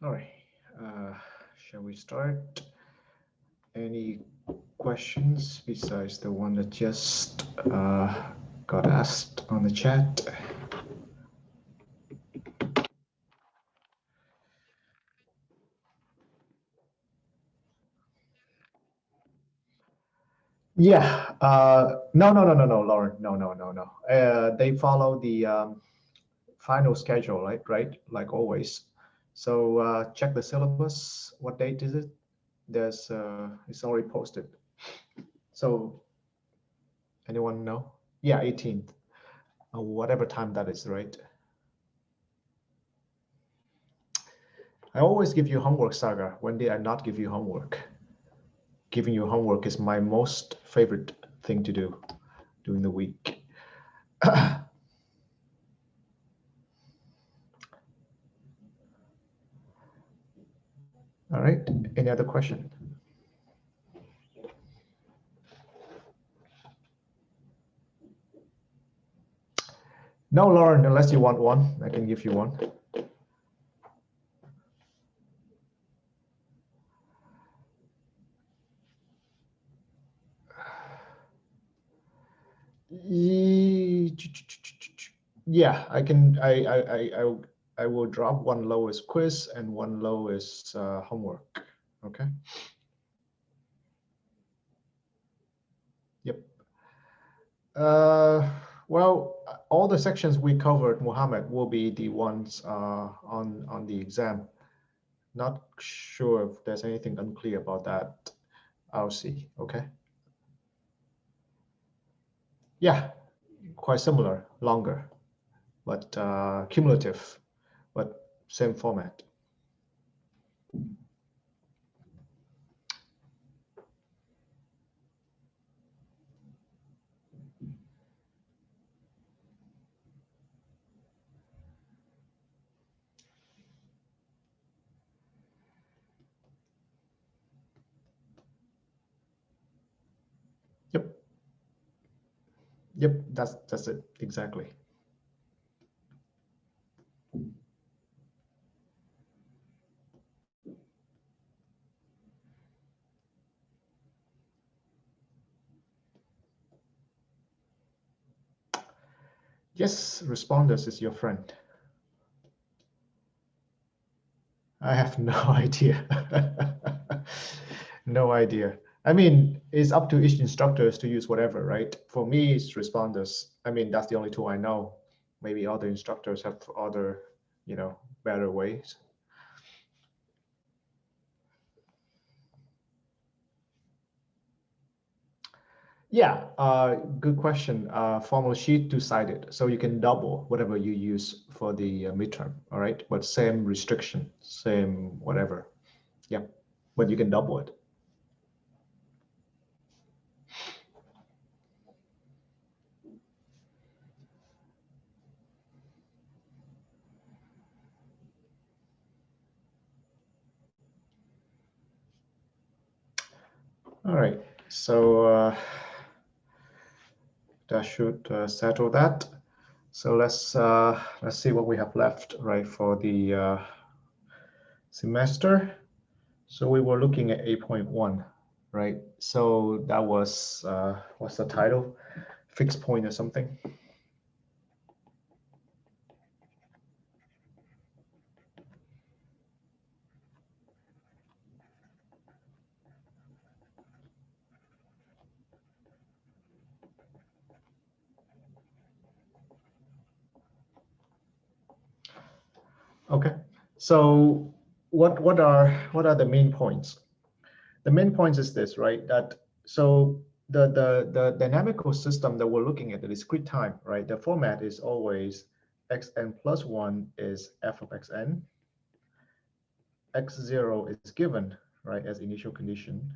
All right, shall we start? Any questions besides the one that just got asked on the chat? Yeah, no, Lauren, no. They follow the final schedule, right, like always. So check the syllabus. What date is it? It's already posted. So anyone know? Yeah, 18th, whatever time that is, right? I always give you homework, Saga. When did I not give you homework? Giving you homework is my most favorite thing to do during the week. All right, any other question? No, Lauren, unless you want one, I can give you one. Yeah, I can. I will drop one low as quiz and one low as homework. Okay. Yep. Well, all the sections we covered, Mohammed, will be the ones on the exam. Not sure if there's anything unclear about that. I'll see. Okay. Yeah, quite similar, longer, but cumulative, but same format. Yep. Yep. That's it exactly. Yes, responders is your friend. I have no idea. No idea. I mean, it's up to each instructors to use whatever, right? For me, it's responders. I mean, that's the only tool I know. Maybe other instructors have other, better ways. Yeah, good question. Formal sheet two-sided, so you can double whatever you use for the midterm, all right? But same restriction, same whatever. Yeah, but you can double it. All right, so that should settle that. So let's see what we have left, right, for the semester. So we were looking at 8.1, right? So that was what's the title? Fixed point or something. Okay. So what are the main points? The main points is this, right? That so the dynamical system that we're looking at, the discrete time, right? The format is always xn plus 1 is f of xn. X0 is given, right, as initial condition.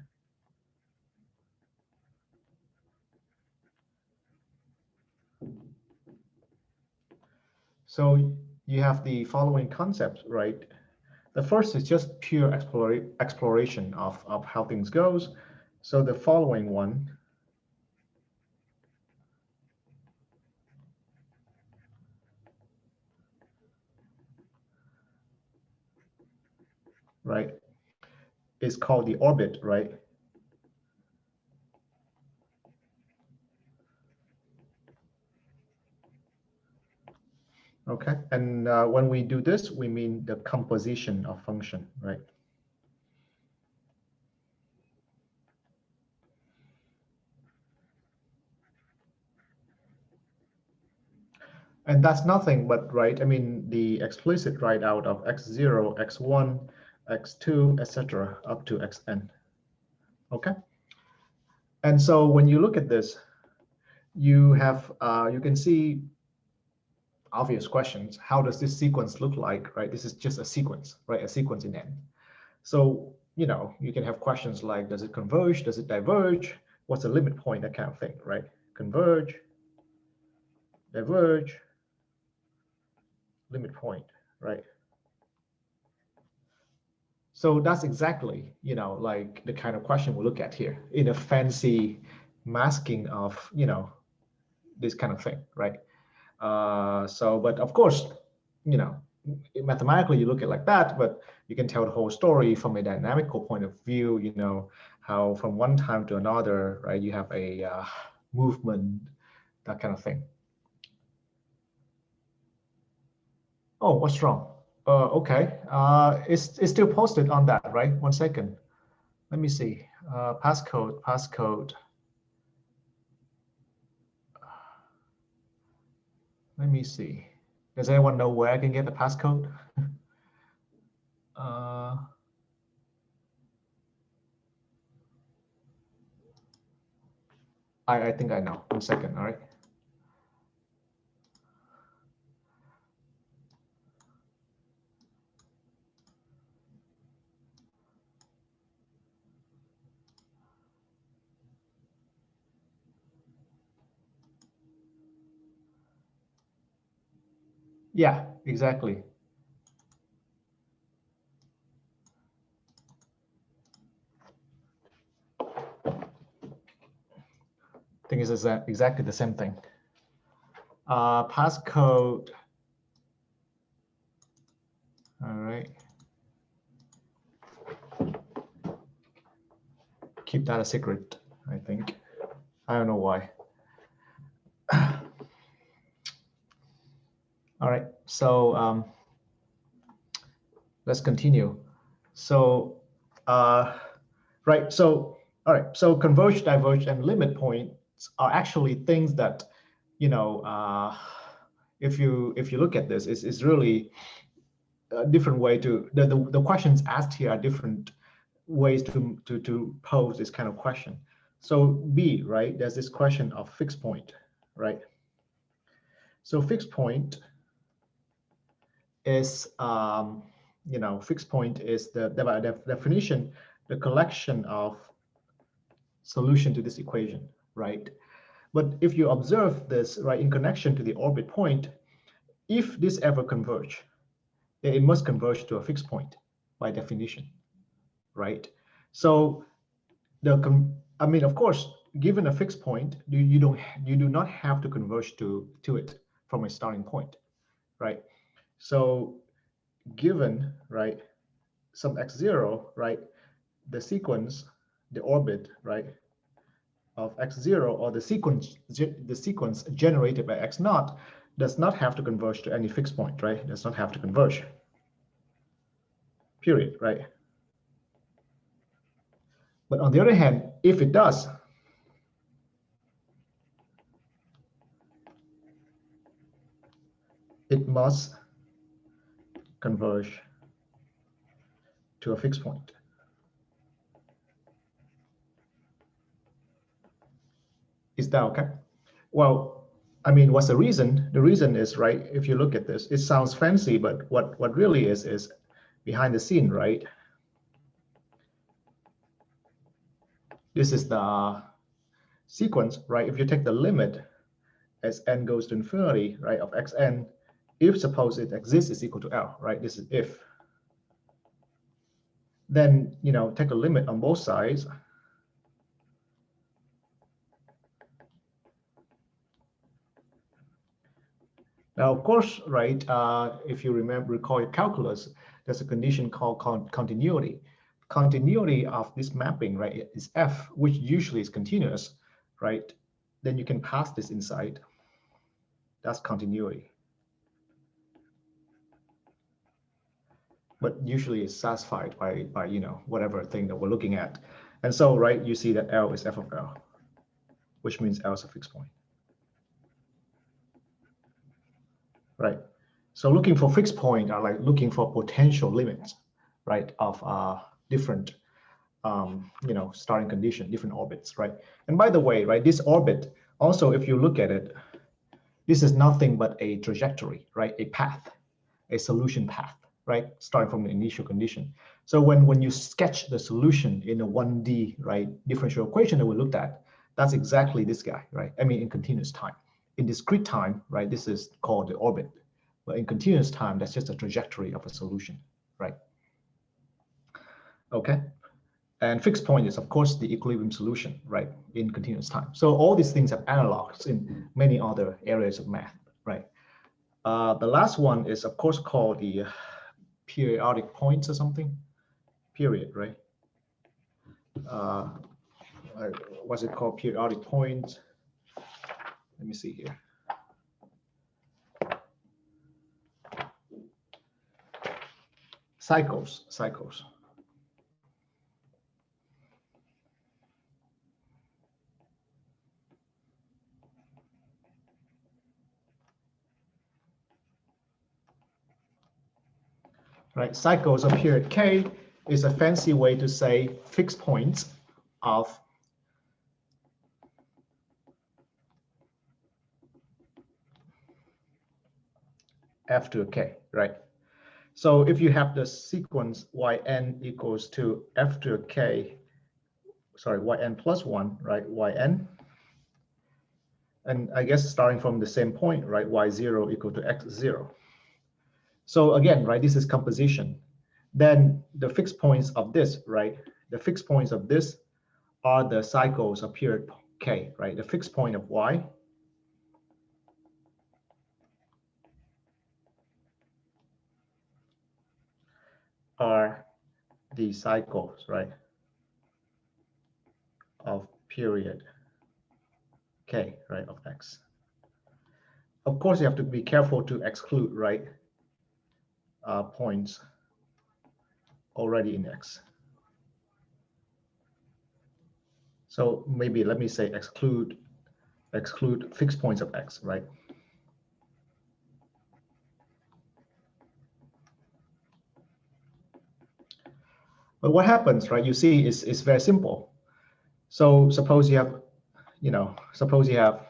So you have the following concepts, right? The first is just pure exploration of how things goes. So the following one right, is called the orbit, right? Okay, and when we do this, we mean the composition of function, right? And that's nothing but, right, I mean, the explicit write out of x0, x1, x2, etc. up to xn, okay? And so when you look at this, you have, you can see obvious questions. How does this sequence look like, right? This is just a sequence, right? A sequence in n. So, you know, you can have questions like, does it converge? Does it diverge? What's the limit point? That kind of thing, right? Converge, diverge, limit point, right? So that's exactly, you know, like the kind of question we look at here in a fancy masking of, you know, this kind of thing, right? So, but of course, you know, mathematically you look at it like that, but you can tell the whole story from a dynamical point of view, you know, how from one time to another, right, you have a movement, that kind of thing. Oh, what's wrong? Okay, it's still posted on that, right? 1 second. Let me see. Passcode. Let me see. Does anyone know where I can get the passcode? uh, I think I know. 1 second, all right. Yeah, exactly. I think it's exactly the same thing. Passcode. All right. Keep that a secret, I think. I don't know why. All right, so let's continue. So, right, so, all right, so converge, diverge, and limit points are actually things that, you know, if you look at this, it's really a different way to, the questions asked here are different ways to pose this kind of question. So B, right, there's this question of fixed point, right? So fixed point is, you know, fixed point is the definition, the collection of solution to this equation, right? But if you observe this, right, in connection to the orbit point, if this ever converge, it must converge to a fixed point by definition, right? So I mean, of course, given a fixed point, you do not have to converge to it from a starting point, right? So given, right, some x0, right, the sequence, the orbit, right, of x0, or the sequence generated by x0 does not have to converge to any fixed point, right? Does not have to converge, period, right? But on the other hand, if it does, it must converge to a fixed point. Is that okay? Well, I mean, what's the reason? The reason is, right, if you look at this, it sounds fancy, but what really is behind the scene, right? This is the sequence, right? If you take the limit as n goes to infinity, right, of xn, if suppose it exists is equal to L, right? This is if. Then, you know, take a limit on both sides. Now, of course, right, if you recall your calculus, there's a condition called continuity. Continuity of this mapping, right, is F, which usually is continuous, right? Then you can pass this inside. That's continuity. But usually it's satisfied by you know, whatever thing that we're looking at. And so, right, you see that L is F of L, which means L is a fixed point. Right. So looking for fixed point are like looking for potential limits, right, of different, you know, starting condition, different orbits, right? And by the way, right, this orbit also, if you look at it, this is nothing but a trajectory, right? A path, a solution path, right? Starting from the initial condition. So when you sketch the solution in a 1D, right, differential equation that we looked at, that's exactly this guy, right? I mean, in continuous time. In discrete time, right, this is called the orbit. But in continuous time, that's just a trajectory of a solution, right? Okay. And fixed point is, of course, the equilibrium solution, right, in continuous time. So all these things have analogs in many other areas of math, right? The last one is, of course, called the periodic points or something, period, right? What's it called? Periodic points. Let me see here. Cycles. Right, cycles of period K is a fancy way to say fixed points of F to K, right? So if you have the sequence yn equals to F to K, sorry, yn plus 1, right, yn, and I guess starting from the same point, right, y0 equal to x0. So again, right, this is composition. Then the fixed points of this, right, the fixed points of this are the cycles of period K, right? The fixed point of y are the cycles, right, of period K, right, of X. Of course, you have to be careful to exclude, right, points already in X. So maybe let me say exclude fixed points of X, right? But what happens, right? You see, is very simple. So suppose you have, you know, suppose you have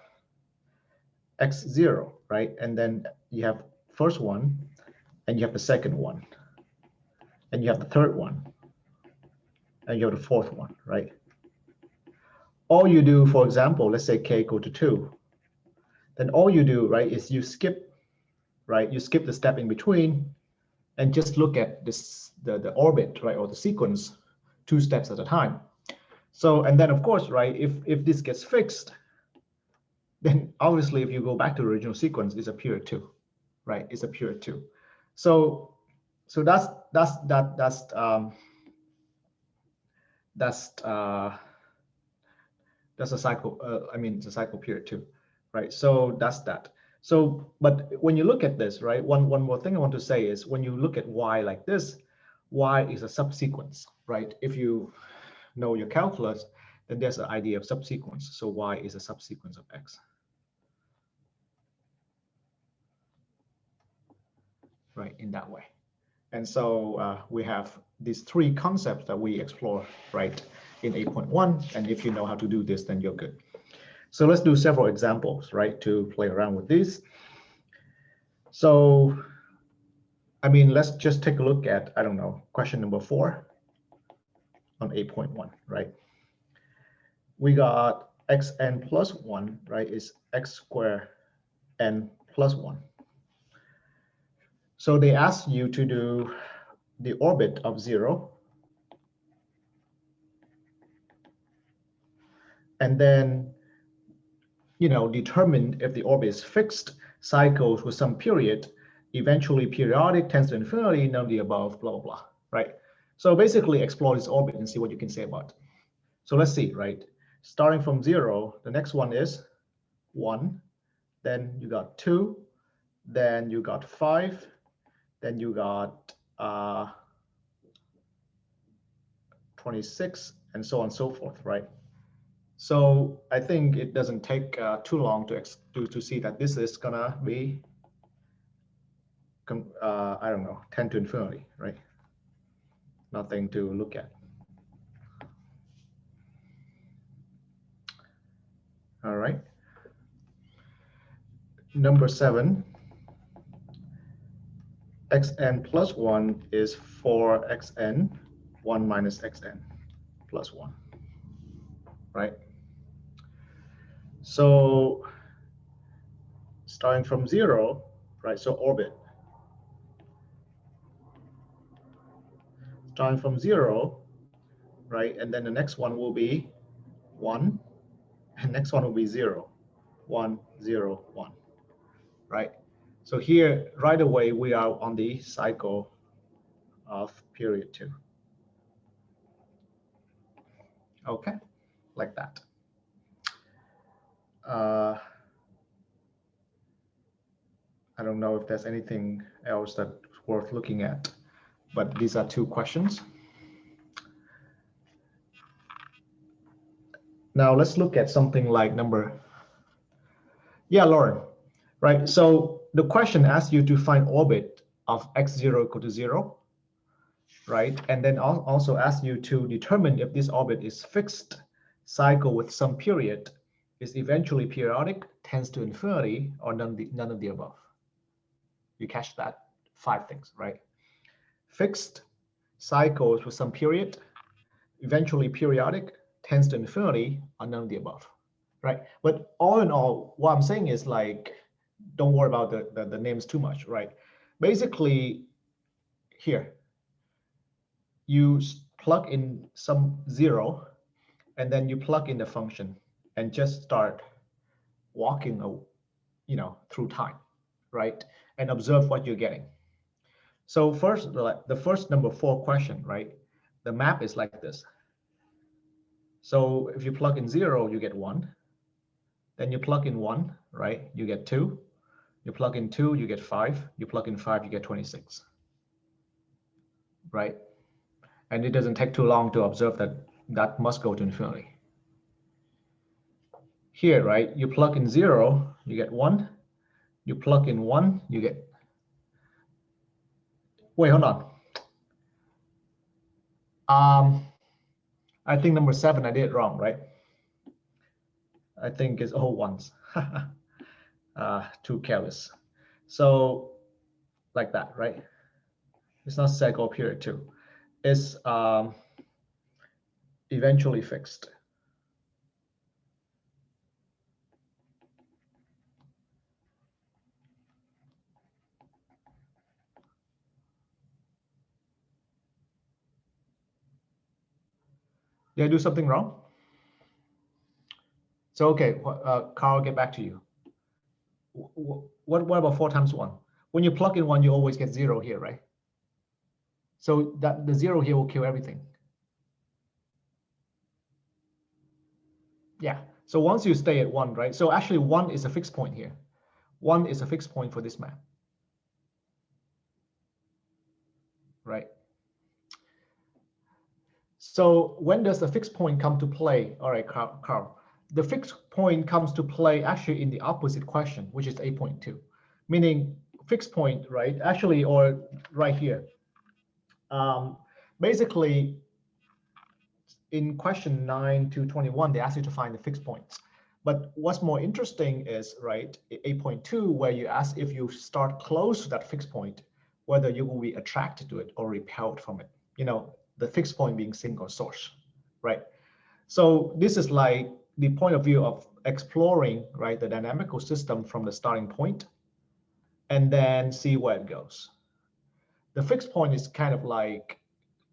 x0, right? And then you have first one, and you have the second one, and you have the third one, and you have the fourth one, right? All you do, for example, let's say k equal to 2, then all you do, right, is you skip, right? You skip the step in between and just look at this, the orbit, right, or the sequence 2 steps at a time. So, and then of course, right, if this gets fixed, then obviously if you go back to the original sequence, it's a period 2, right? It's a period 2. So that's a cycle. I mean, it's a cycle period 2, right? So that's that. So, but when you look at this, right, one more thing I want to say is when you look at y like this, y is a subsequence, right? If you know your calculus, then there's an idea of subsequence. So y is a subsequence of x. Right, in that way. And so we have these 3 concepts that we explore, right, in 8.1. And if you know how to do this, then you're good. So let's do several examples, right, to play around with these. So, I mean, let's just take a look at, I don't know, question number 4 on 8.1, right? We got xn plus 1, right, is x squared n plus 1. So they ask you to do the orbit of 0. And then, you know, determine if the orbit is fixed, cycles with some period, eventually periodic, tends to infinity, none of the above, blah, blah, blah, right? So basically explore this orbit and see what you can say about it. So let's see, right? Starting from 0, the next one is 1, then you got 2, then you got 5, then you got 26, and so on and so forth, right? So I think it doesn't take too long to see that this is gonna be, I don't know, 10 to infinity, right? Nothing to look at. All right. Number 7, xn plus 1 is 4xn, 1 minus xn plus 1, right? So starting from 0, right? So orbit. Starting from 0, right? And then the next one will be 1, and next one will be 0, 1, 0, 1, right? So here, right away, we are on the cycle of period 2. Okay, like that. I don't know if there's anything else that's worth looking at, but these are 2 questions. Now let's look at something like number, yeah, Lauren, right? So the question asks you to find orbit of x0 equal to 0, right? And then also asks you to determine if this orbit is fixed, cycle with some period, is eventually periodic, tends to infinity, or none of the above. You catch that? 5 things, right? Fixed, cycles with some period, eventually periodic, tends to infinity, or none of the above, right? But all in all, what I'm saying is like, don't worry about the names too much, right? Basically, here, you plug in some 0, and then you plug in the function and just start walking, through time, right? And observe what you're getting. So first, the first number 4 question, right? The map is like this. So if you plug in 0, you get 1. Then you plug in 1, right? You get 2. You plug in 2, you get 5. You plug in 5, you get 26, right? And it doesn't take too long to observe that that must go to infinity. Here, right? You plug in 0, you get 1. You plug in 1, you get, wait, hold on. I think number 7, I did it wrong, right? I think it's all ones. Too careless. So like that, right? It's not cycle period 2. It's eventually fixed. Did I do something wrong? So okay, Carl, get back to you. What about 4 times 1? When you plug in 1, you always get 0 here, right? So that the 0 here will kill everything. Yeah. So once you stay at 1, right? So actually 1 is a fixed point here. 1 is a fixed point for this map, right? So when does the fixed point come to play? All right, Carl. The fixed point comes to play actually in the opposite question, which is 8.2, meaning fixed point, right? Actually, or right here. Basically, in question 9 to 21, they ask you to find the fixed points. But what's more interesting is, right, 8.2, where you ask if you start close to that fixed point, whether you will be attracted to it or repelled from it. The fixed point being single source, right? So this is like the point of view of exploring, right, the dynamical system from the starting point and then see where it goes. The fixed point is kind of like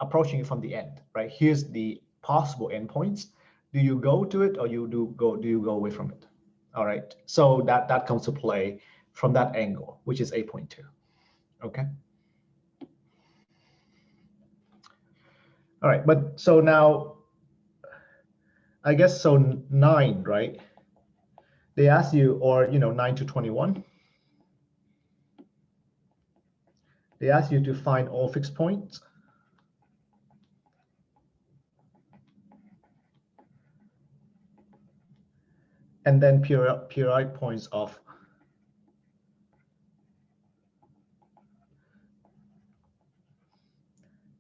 approaching it from the end, right? Here's the possible endpoints. Do you go to it or do you go away from it? All right. So that comes to play from that angle, which is 8.2. Okay. All right, but so now, I guess so 9, right? They ask you, or 9 to 21. They ask you to find all fixed points. And then periodic points of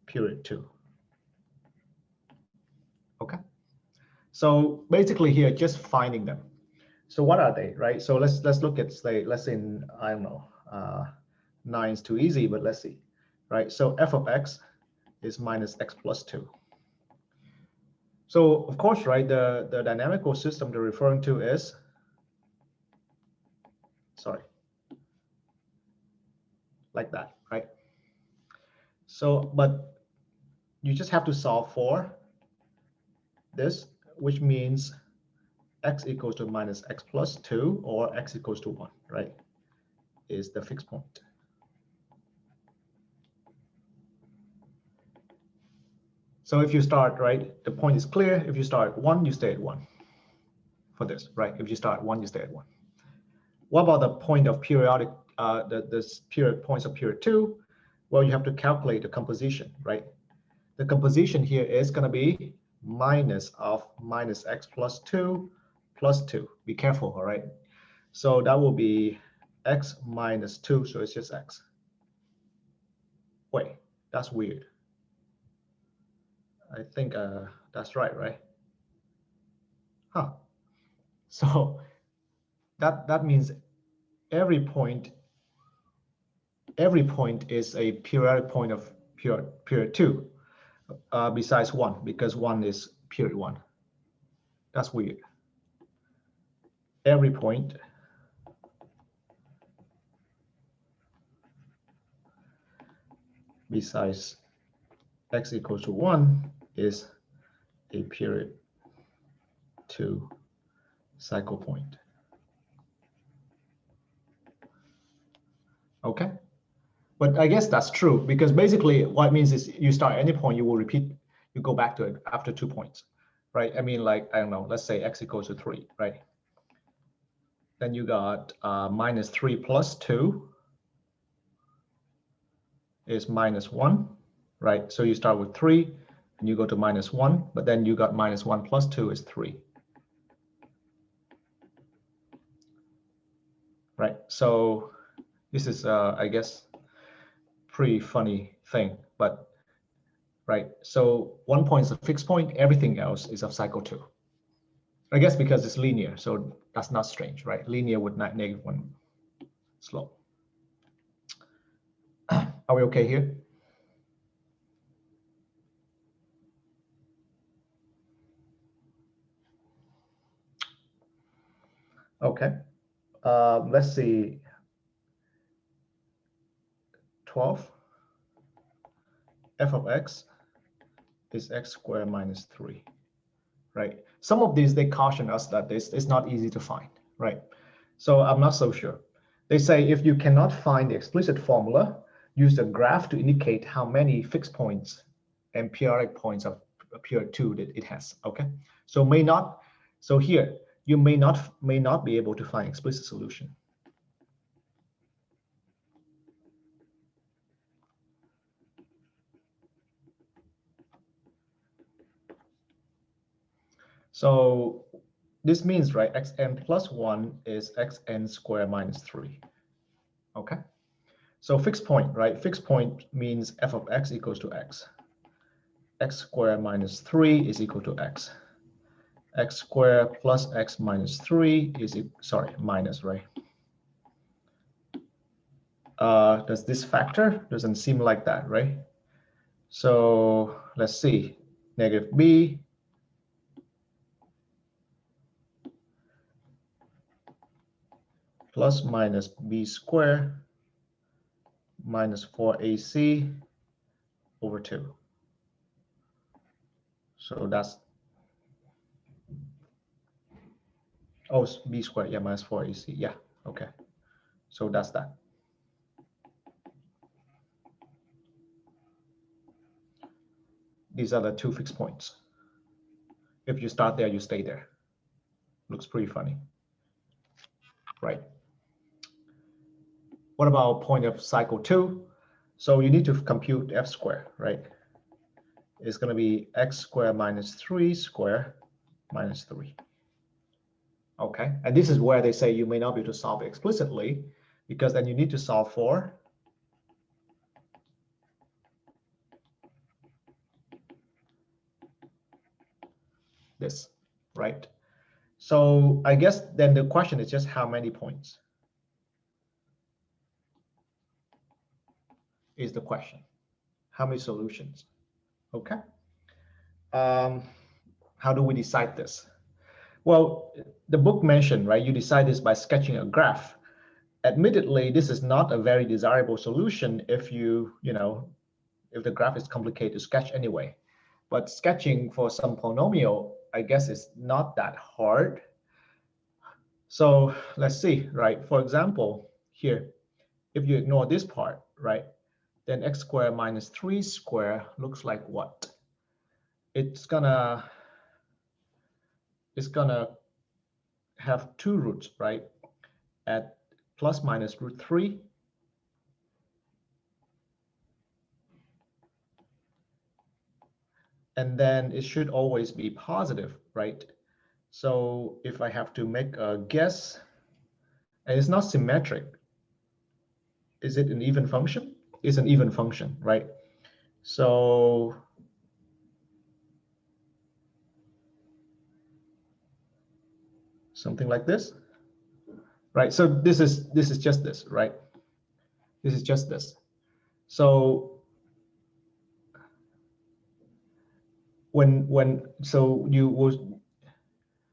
period 2. Okay. So basically here, just finding them. So what are they, right? So let's look at, say, let's say, I don't know, 9 is too easy, but let's see, right? So f of x is minus x plus 2. So of course, right, the dynamical system they're referring to is, sorry, like that, right? So, but you just have to solve for this, which means x equals to minus x plus 2 or x equals to 1, right, is the fixed point. So if you start, right, the point is clear. If you start at 1, you stay at 1 for this, right? If you start at 1, you stay at 1. What about the point of periodic, this period points of period 2? Well, you have to calculate the composition, right? The composition here is going to be minus of minus x plus 2 plus 2. Be careful, all right? So that will be x minus 2, so it's just x. Wait, that's weird. I think that's right? Huh. So that means every point is a periodic point of period 2, besides 1, because 1 is period 1. That's weird. Every point besides x equals to 1 is a period 2 cycle point. Okay, but I guess that's true, because basically what it means is you start at any point, you will repeat, you go back to it after 2 points, right? I mean, like, I don't know, let's say x equals to 3, right? Then you got minus 3 plus 2 is minus 1, right? So you start with 3 and you go to minus 1, but then you got minus 1 plus 2 is 3. Right, so this is, I guess, pretty funny thing, but right, so 1 point is a fixed point, everything else is of cycle 2. I guess because it's linear, so that's not strange, right? Linear with -1 slope. Are we okay here? Okay, let's see, 12, f of x is x squared minus 3, right? Some of these, they caution us that this is not easy to find, right? So I'm not so sure. They say if you cannot find the explicit formula, use the graph to indicate how many fixed points and periodic points of period 2 that it has, okay? So here, you may not be able to find explicit solution. So this means, right, xn plus 1 is xn squared minus 3, okay? So fixed point, right? Fixed point means f of x equals to x. X squared minus 3 is equal to x. X squared plus x minus 3 is, minus, right? Does this factor? Doesn't seem like that, right? So let's see, negative b plus minus b squared minus 4ac over 2. So that's, oh, b squared, yeah, minus 4ac, yeah, okay. So that's that. These are the two fixed points. If you start there, you stay there. Looks pretty funny, right? What about point of cycle 2? So you need to compute f squared, right? It's going to be x squared minus 3 squared minus 3. Okay, and this is where they say you may not be able to solve it explicitly, because then you need to solve for this, right? So I guess then the question is just how many points is the question. How many solutions? Okay. How do we decide this? Well, the book mentioned, right, you decide this by sketching a graph. Admittedly, this is not a very desirable solution if if the graph is complicated to sketch anyway. But sketching for some polynomial, I guess, is not that hard. So let's see, right? For example, here, if you ignore this part, right, then x squared minus 3 squared looks like what? It's gonna have two roots, right? At plus minus root 3. And then it should always be positive, right? So if I have to make a guess, and it's not symmetric, is it an even function? It's an even function, right? So something like this, right? So this is just this, right? This is just this. So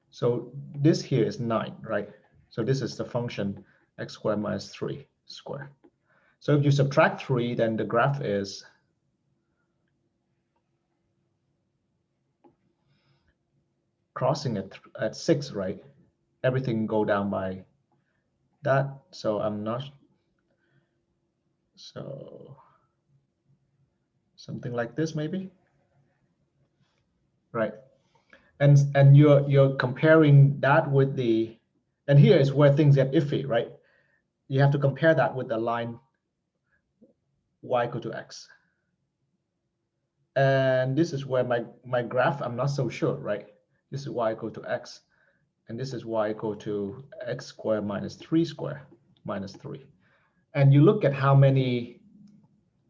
so this here is 9, right? So this is the function x squared minus 3 squared. So if you subtract 3, then the graph is crossing at 6, right? Everything go down by that. So I'm not. So something like this maybe, right? And you're comparing that with the, and here is where things get iffy, right? You have to compare that with the line y equal to x. And this is where my graph, I'm not so sure, right? This is y equal to x, and this is y equal to x squared minus 3 squared minus 3. And you look at how many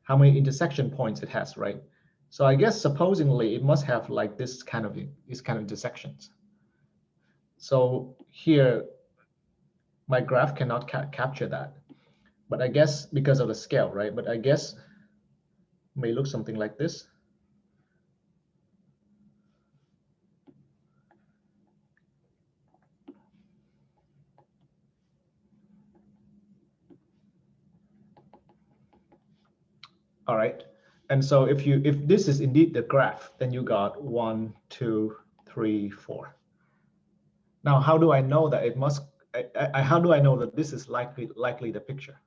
intersection points it has, right? So I guess supposedly it must have like this kind of intersections. So here, my graph cannot capture that, but I guess because of the scale, right? But I guess may look something like this. All right. And so if this is indeed the graph, then you got 1, 2, 3, 4. Now, how do I know that it must? How do I know that this is likely the picture?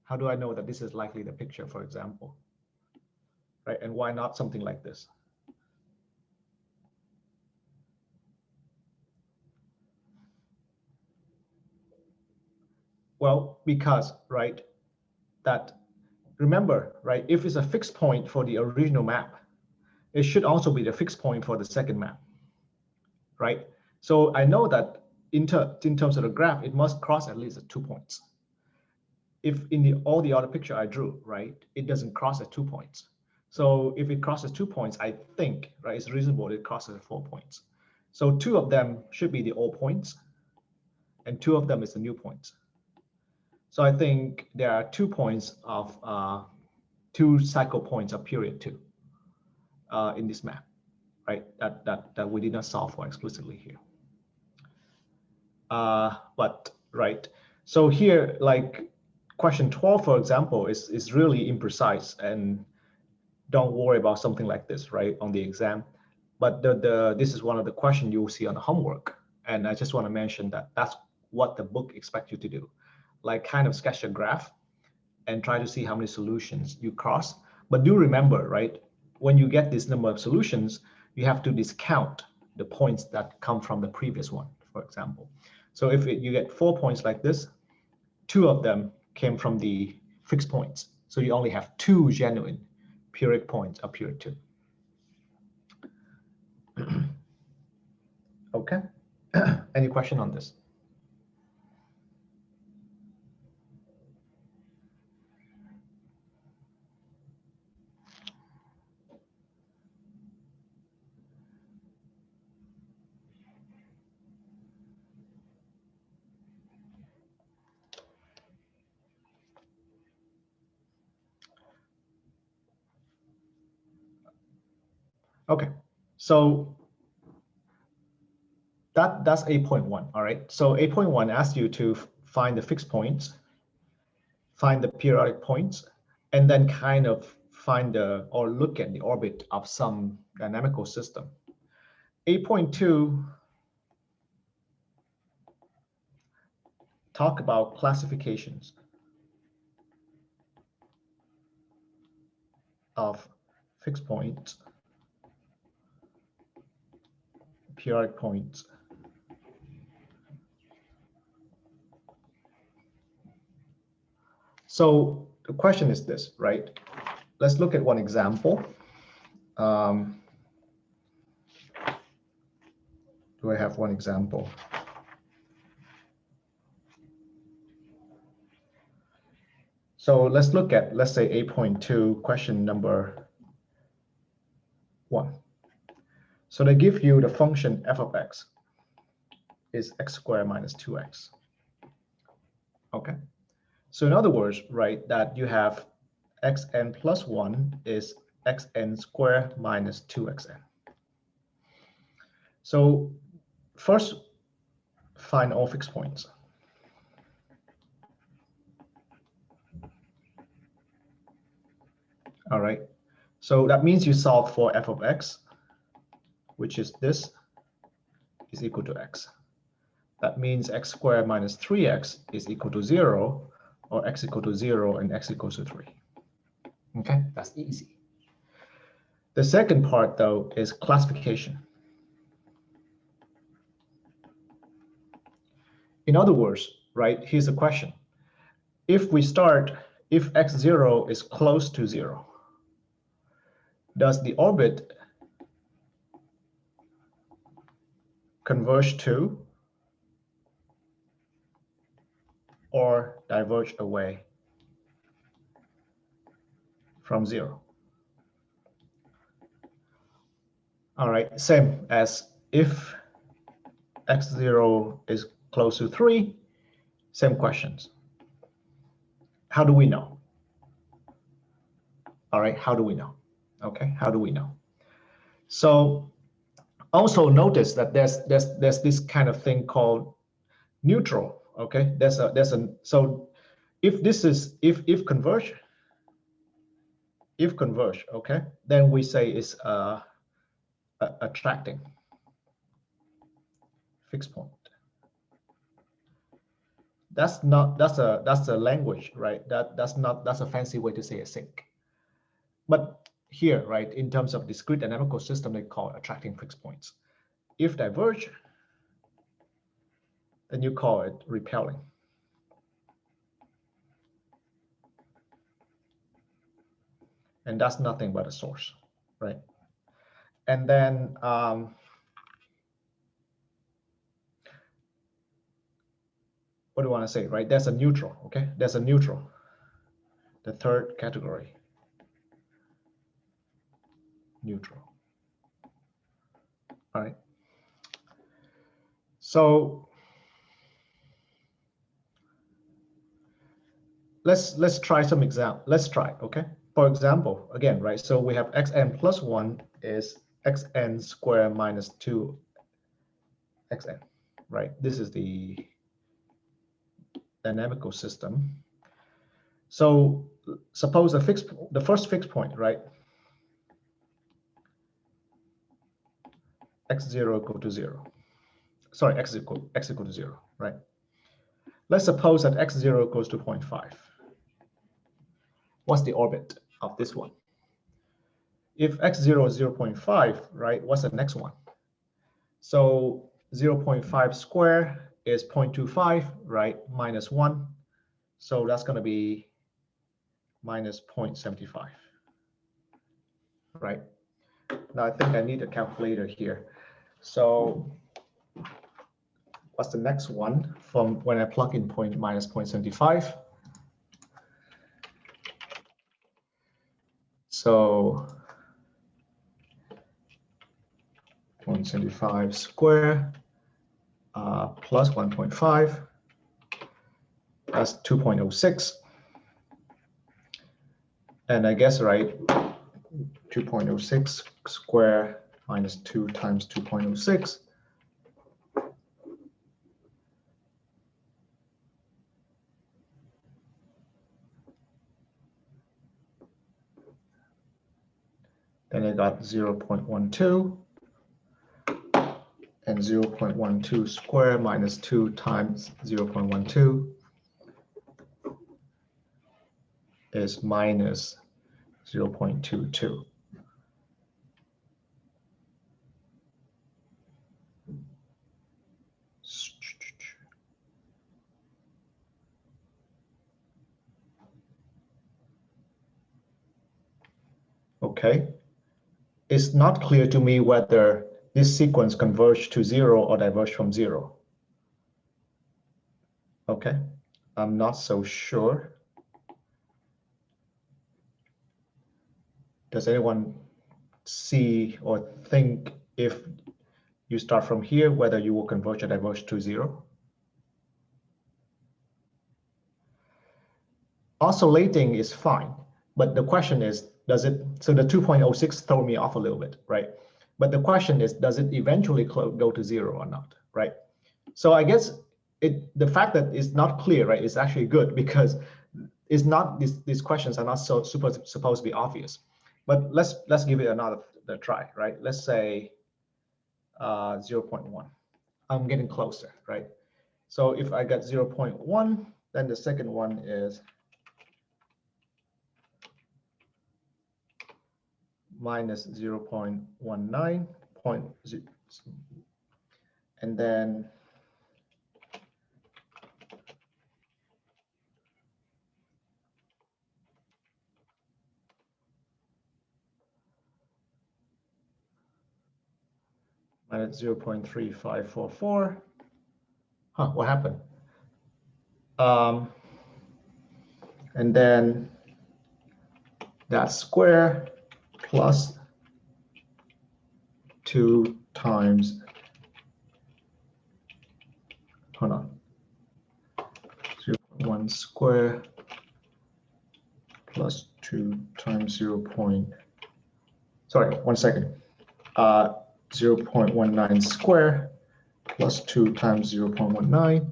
How do I know that this is likely the picture, for example? Right? And why not something like this? Well, because, right, that, remember, right, if it's a fixed point for the original map, it should also be the fixed point for the second map, right? So I know that in terms of the graph, it must cross at least at 2 points. If in all the other picture I drew, right, it doesn't cross at 2 points. So if it crosses 2 points, I think, right, it's reasonable it crosses at 4 points. So 2 of them should be the old points, and 2 of them is the new points. So I think there are 2 points of 2 cycle points of period 2 in this map, right? That we did not solve for explicitly here. But right, so here, like question 12, for example, is really imprecise, and don't worry about something like this, right, on the exam. But this is one of the questions you will see on the homework, and I just want to mention that that's what the book expects you to do, like kind of sketch a graph and try to see how many solutions you cross. But do remember, right, when you get this number of solutions, you have to discount the points that come from the previous one, for example. So if you get 4 points like this, 2 of them came from the fixed points. So you only have 2 genuine periodic points of period 2. Okay. Any question on this? Okay, so that's 8.1, all right? So 8.1 asks you to find the fixed points, find the periodic points, and then kind of find or look at the orbit of some dynamical system. 8.2 talk about classifications of fixed points, periodic points. So the question is this, right? Let's look at one example. Do I have one example? So let's look at, let's say 8.2, question number 1. So they give you the function f of x is x squared minus 2x. Okay. So in other words, right, that you have xn plus 1 is xn squared minus 2xn. So first, find all fixed points. All right. So that means you solve for f of x, which is this, is equal to x. That means x squared minus 3x is equal to 0, or x equal to 0 and x equals to 3. Okay, that's easy. The second part, though, is classification. In other words, right, here's a question. If x0 is close to 0, does the orbit converge to or diverge away from 0? All right, same as if x0 is close to 3, same questions. How do we know? All right, how do we know? Okay, how do we know? So also notice that there's this kind of thing called neutral. Okay, so if this is if converge, okay, then we say it's attracting fixed point. That's a language, right? That's a fancy way to say a sink. But here, right, in terms of discrete dynamical system, they call it attracting fixed points. If diverge, then you call it repelling. And that's nothing but a source, right? And then what do I want to say, right? There's a neutral, okay? There's a neutral, the third category, neutral. All right. So let's try some example. Let's try, okay? For example, again, right? So we have xn plus 1 is xn squared minus 2 xn, right? This is the dynamical system. So suppose the first fixed point, right? x0 equal to 0. Sorry, x equal to 0, right? Let's suppose that x0 goes to 0.5. What's the orbit of this one? if x0 is 0.5, right, what's the next one? So 0.5 squared is 0.25, right, minus 1. So that's going to be minus 0.75, right? Now I think I need a calculator here. So what's the next one from when I plug in minus 0.75? So 0.75 square plus 1.5, that's 2.06. And I guess, right, 2.06 square minus 2 times 2.06. Then I got 0.12. And 0.12 square minus 2 times 0.12 is minus 0.22. Okay. It's not clear to me whether this sequence converge to 0 or diverge from 0. Okay, I'm not so sure. Does anyone see or think if you start from here, whether you will converge or diverge to 0? Oscillating is fine, but the question is, does it, so the 2.06 throw me off a little bit, right? But the question is, does it eventually go to 0 or not, right? So I guess the fact that it's not clear, right, is actually good, because it's not, these questions are not so supposed to be obvious. But let's give it another try, right? Let's say 0.1. I'm getting closer, right? So if I get 0.1, then the second one is minus 0.19, and then minus 0.3544. Huh, what happened? And then that square plus 2 times, hold on, 0.1 square plus 2 times 0. Sorry, 1 second. 0.19 square plus 2 times 0.19.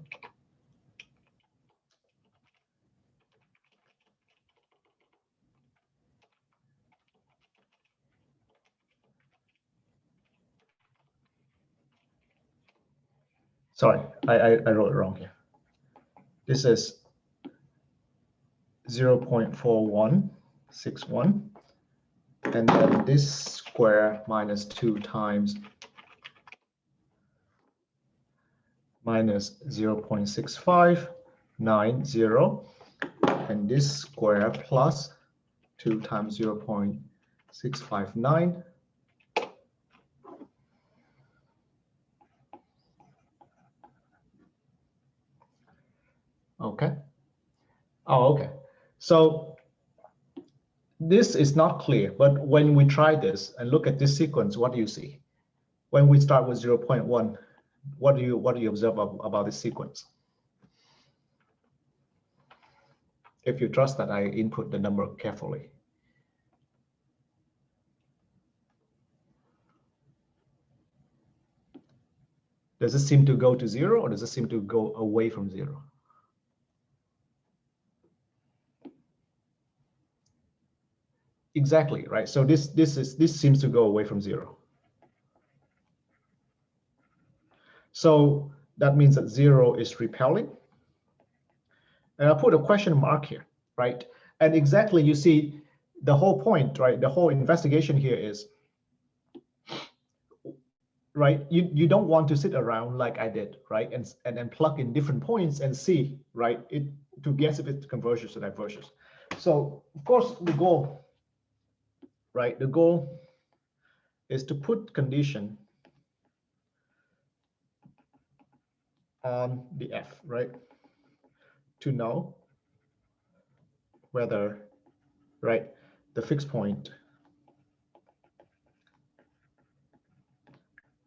Sorry, I wrote it wrong here. This is 0.4161, and then this square minus 2 times minus 0.6590, and this square plus 2 times 0.659. Okay. Oh, okay. So this is not clear, but when we try this and look at this sequence, what do you see? When we start with 0.1, what do you observe about this sequence? If you trust that I input the number carefully. Does it seem to go to 0, or does it seem to go away from 0? Exactly, right? So this seems to go away from 0. So that means that 0 is repelling. And I'll put a question mark here, right? And exactly, you see, the whole point, right? The whole investigation here is, right? You don't want to sit around like I did, right? And then plug in different points and see, right? It to guess if it converges or diverges. So of course the goal, right? The goal is to put condition on the F, right? To know whether, right, the fixed point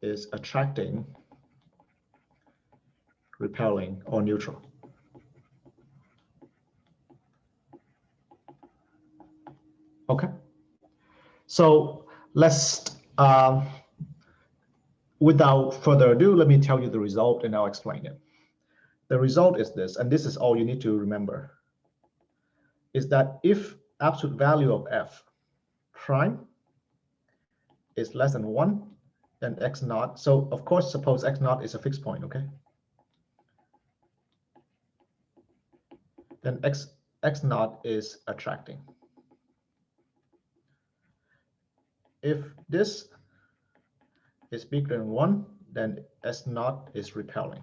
is attracting, repelling, or neutral. Okay. So let's, without further ado, let me tell you the result and I'll explain it. The result is this, and this is all you need to remember, is that if absolute value of F prime is less than 1, then x naught. So of course, suppose x naught is a fixed point, okay? Then x naught is attracting. If this is bigger than 1, then s naught is repelling.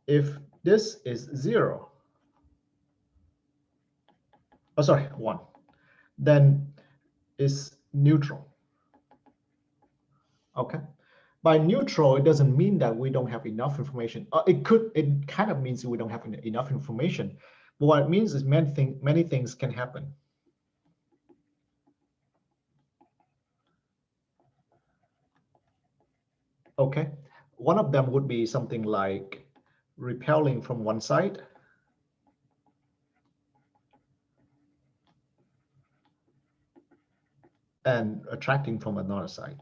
If this is 0, oh sorry, 1, then is neutral. Okay. By neutral, it doesn't mean that we don't have enough information. It kind of means we don't have enough information. But what it means is many things can happen. Okay. One of them would be something like repelling from one side and attracting from another side.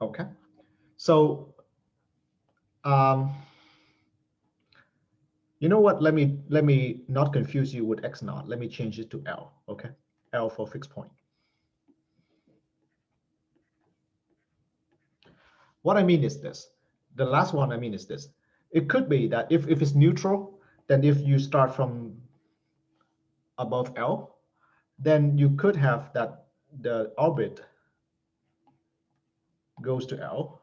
Okay. So you know what? Let me not confuse you with x naught. Let me change it to L. Okay. L for fixed point. What I mean is this. The last one I mean is this. It could be that if it's neutral, then if you start from above L, then you could have that the orbit goes to L.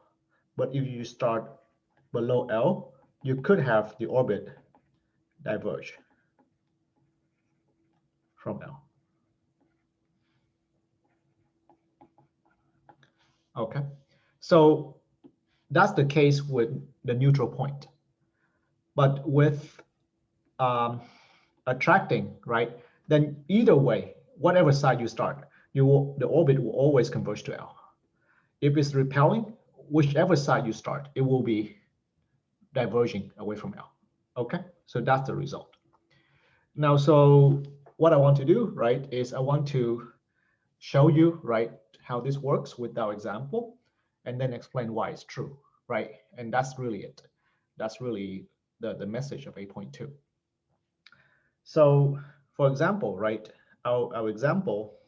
But if you start below L, you could have the orbit diverge from L. Okay. So that's the case with the neutral point. But with attracting, right, then either way, whatever side you start, the orbit will always converge to L. If it's repelling, whichever side you start, it will be diverging away from L. Okay, so that's the result. Now, so what I want to do, right, is I want to show you, right, how this works with our example, and then explain why it's true, right? And that's really it. That's really the message of 8.2. So, for example, right, our example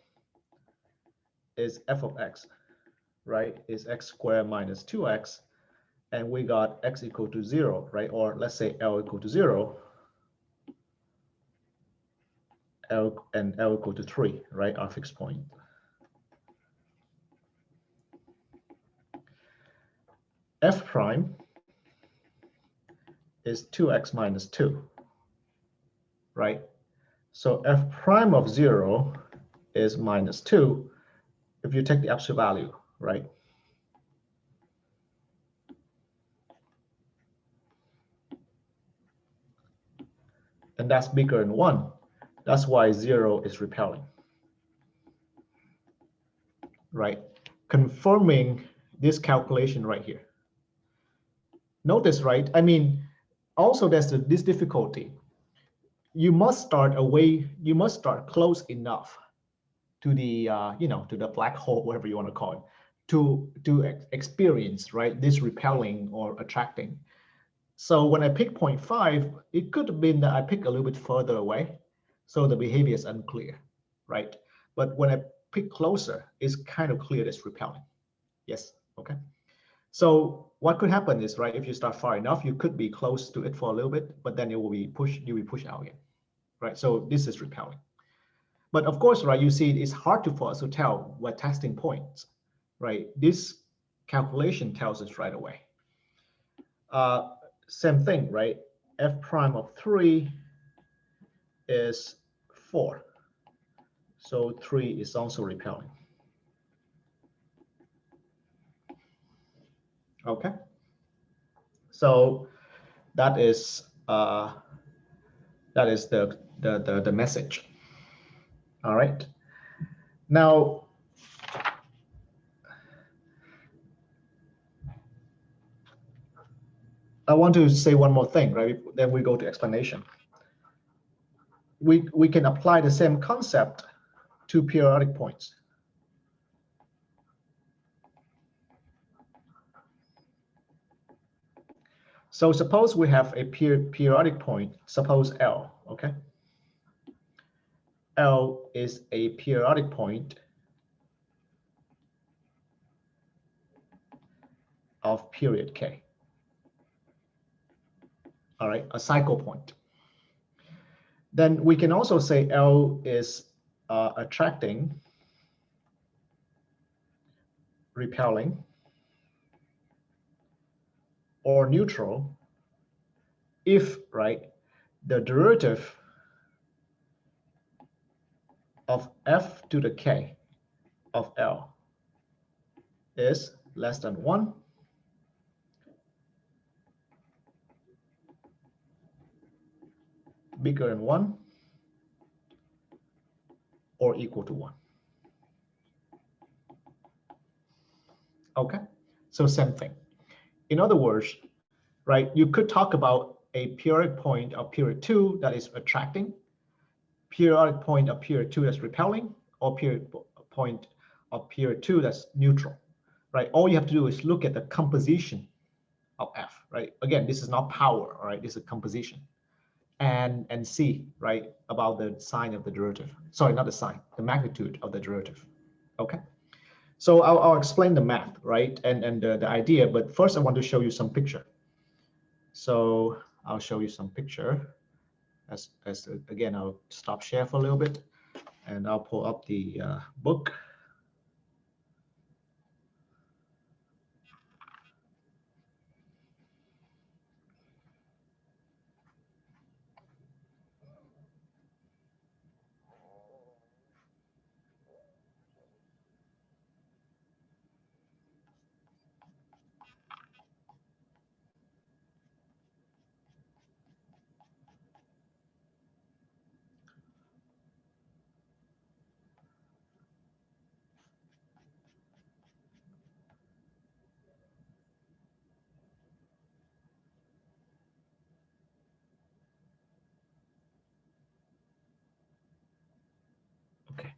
is f of x, right, is x squared minus 2x, and we got x equal to 0, right, or let's say L equal to 0, L equal to 3, right, our fixed point. F prime is 2x minus 2, right? So f prime of 0 is minus 2 if you take the absolute value, right? And that's bigger than 1. That's why 0 is repelling, right? Confirming this calculation right here. Notice, right? I mean, also there's this difficulty. You must start close enough to the to the black hole, whatever you want to call it, to experience, right, this repelling or attracting. So when I pick 0.5, it could have been that I pick a little bit further away, so the behavior is unclear, right? But when I pick closer, it's kind of clear it's repelling. Yes, okay. So what could happen is, right, if you start far enough, you could be close to it for a little bit, but then it will be pushed, you will push out again, right? So this is repelling. But of course, right, you see it's hard for us to tell what testing points, right? This calculation tells us right away. Same thing, right? F prime of 3 is 4. So 3 is also repelling. Okay. So that is the message. All right. Now, I want to say one more thing, right? Then we go to explanation. We can apply the same concept to periodic points. So suppose we have a periodic point, suppose L, okay? L is a periodic point of period K. All right, a cycle point. Then we can also say L is attracting, repelling, or neutral if, right, the derivative of f to the k of L is less than 1, bigger than 1, or equal to 1. Okay, so same thing. In other words, right, you could talk about a periodic point of period 2 that is attracting, periodic point of period 2 that's repelling, or period point of period 2 that's neutral, right? All you have to do is look at the composition of F, right? Again, this is not power, all right? This is composition. And see, right, about the sign of the derivative. Sorry, not the sign, the magnitude of the derivative. Okay. So I'll explain the math, right, and the idea. But first, I want to show you some picture. So I'll show you some picture. As again, I'll stop share for a little bit, and I'll pull up the book. Okay.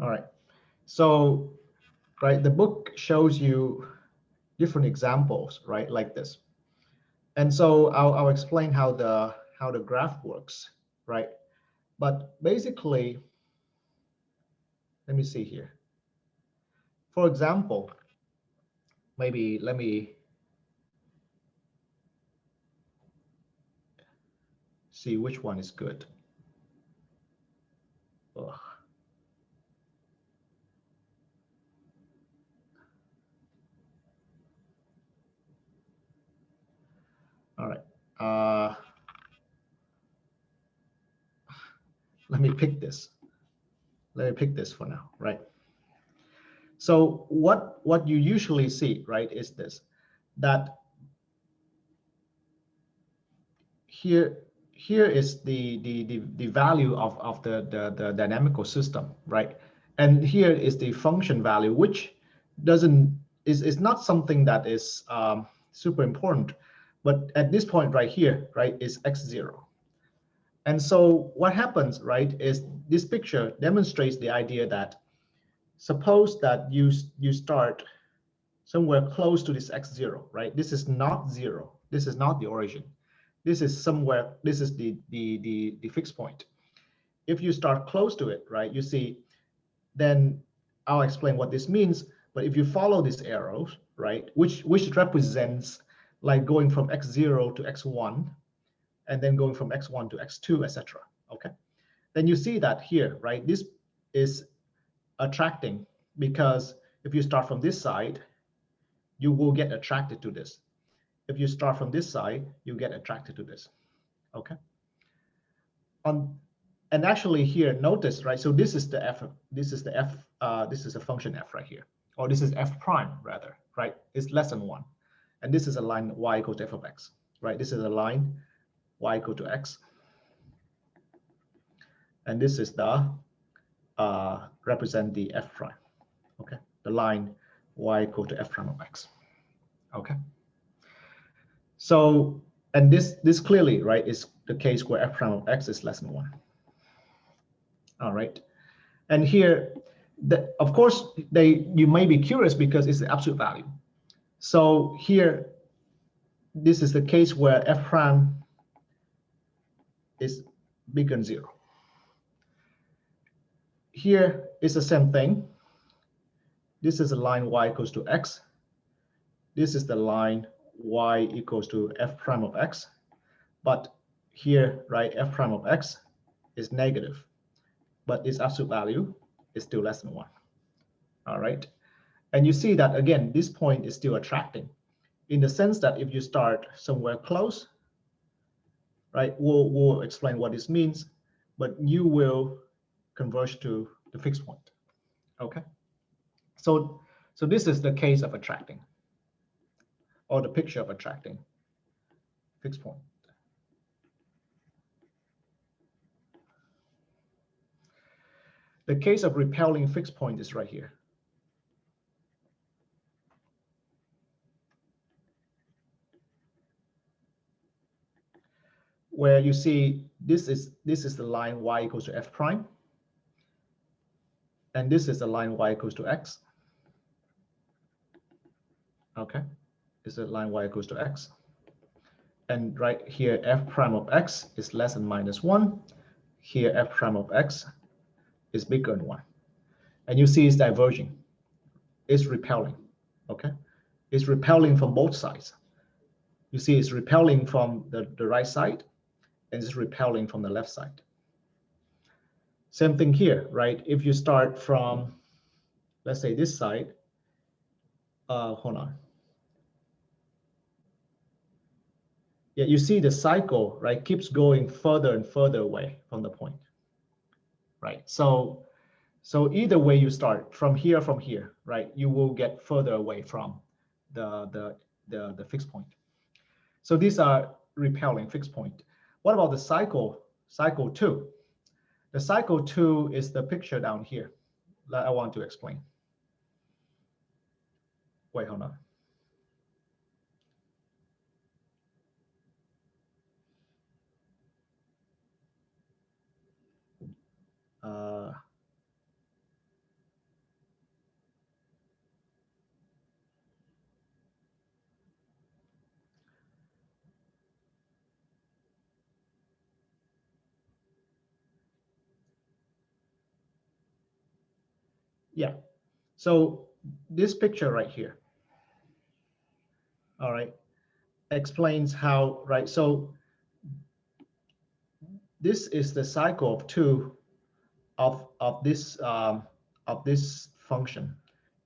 All right. So, right, the book shows you different examples, right, like this. And so I'll explain how the graph works, right? But basically, let me see here. For example, maybe let me see which one is good. Ugh. All right. Let me pick this. Let me pick this for now, right? So what you usually see, right, is this, that here is the value of the dynamical system, right? And here is the function value, which is not something that is super important, but at this point right here, right, is x0. And so what happens, right, is this picture demonstrates the idea that suppose that you start somewhere close to this x0, right? This is not 0. This is not the origin. This is somewhere, this is the fixed point. If you start close to it, right, you see, then I'll explain what this means. But if you follow these arrows, right, which represents like going from x0 to x1, and then going from x1 to x2, etc. Okay, then you see that here, right, this is attracting, because if you start from this side, you will get attracted to this. If you start from this side, you get attracted to this. Okay. And actually here, notice, right? So this is the f. This is the f. This is a function f right here, or this is f prime rather, right? It's less than 1, and this is a line y equals to f of x, right? This is a line y equal to x, and this is the represent the f prime. Okay, the line y equal to f prime of x. Okay. So, and this clearly, right, is the case where f prime of x is less than 1. All right, and here, of course, you may be curious because it's the absolute value. So here, this is the case where f prime is bigger than 0. Here is the same thing. This is a line y equals to x. This is the line y equals to f prime of x. But here, right, f prime of x is negative, but its absolute value is still less than 1. All right. And you see that, again, this point is still attracting in the sense that if you start somewhere close, right, we'll explain what this means, but you will converge to the fixed point. Okay. So this is the case of attracting, or the picture of attracting fixed point. The case of repelling fixed point is right here. Where you see this is the line y equals to f prime, and this is the line y equals to x. Okay, this is the line y equals to x, and right here f prime of x is less than -1. Here f prime of x is bigger than 1, and you see it's diverging. It's repelling. Okay, it's repelling from both sides. You see it's repelling from the right side, and it's repelling from the left side. Same thing here, right? If you start from, let's say, this side, hold on. Yeah, you see the cycle, right, keeps going further and further away from the point, right? So either way you start, from here, right, you will get further away from the fixed point. So these are repelling fixed point. What about the cycle 2? The cycle 2 is the picture down here that I want to explain. Wait, hold on. Yeah, so this picture right here, all right, explains how, right, so this is the cycle of 2 of this function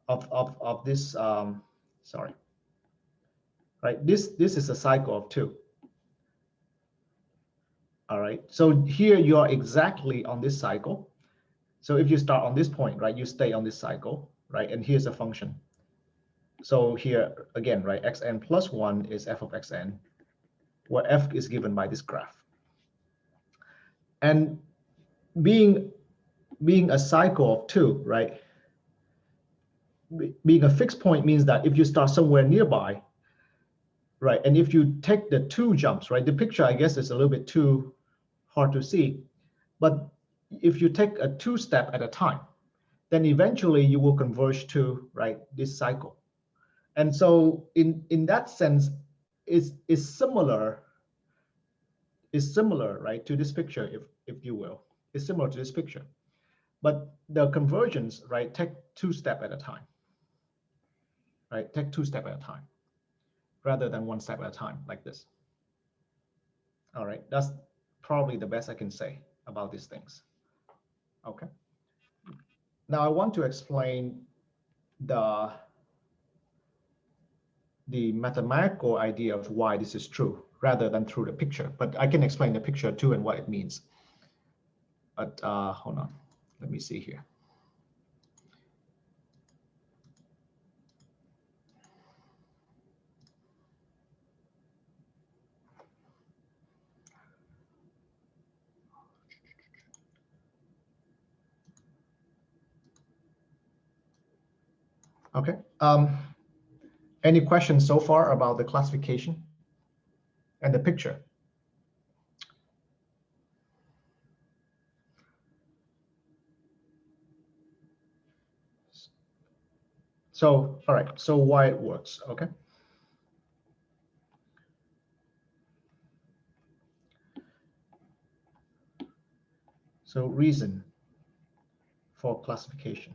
of this sorry, right, this is a cycle of 2. All right, so here you are exactly on this cycle. So if you start on this point, right, you stay on this cycle, right, and here's a function. So here again, right, xn plus 1 is f of xn, where f is given by this graph. And being a cycle of 2, right, being a fixed point means that if you start somewhere nearby, right, and if you take the 2 jumps, right, the picture, I guess, is a little bit too hard to see. But if you take a two-step at a time, then eventually you will converge to, right, this cycle. And so in that sense, is similar, right, to this picture, if you will. It's similar to this picture. But the convergence, right, take two steps at a time. Right, take two steps at a time rather than one step at a time like this. All right, that's probably the best I can say about these things. Okay. Now I want to explain the mathematical idea of why this is true rather than through the picture, but I can explain the picture too and what it means. But hold on, let me see here. Okay. Any questions so far about the classification and the picture? So, all right, so why it works, okay? So reason for classification.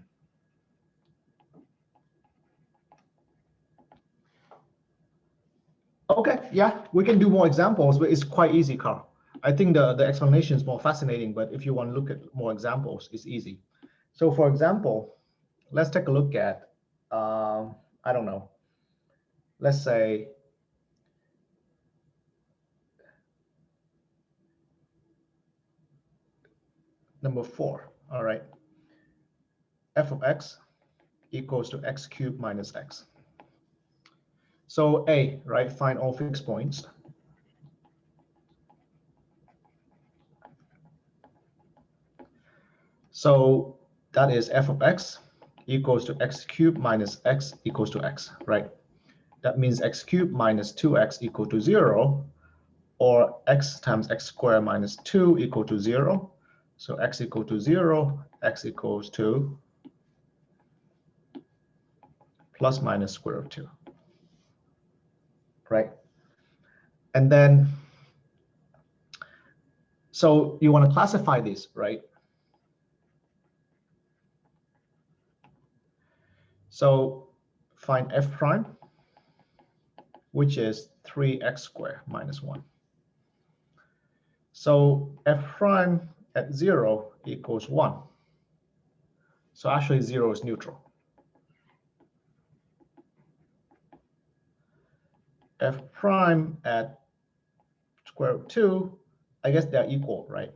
Okay, yeah, we can do more examples, but it's quite easy, Carl. I think the explanation is more fascinating, but if you want to look at more examples, it's easy. So for example, let's take a look at, I don't know, let's say number 4, all right. F of x equals to x cubed minus x. So A, right, find all fixed points. So that is f of x equals to x cubed minus x equals to x, right? That means x cubed minus 2x equal to 0, or x times x squared minus 2 equal to 0. So x equal to 0, x equals to plus minus square root of 2, right? And then, so you want to classify these, right? So find f prime, which is 3x squared minus 1. So f prime at 0 equals 1. So actually 0 is neutral. F prime at square root 2, I guess they're equal, right?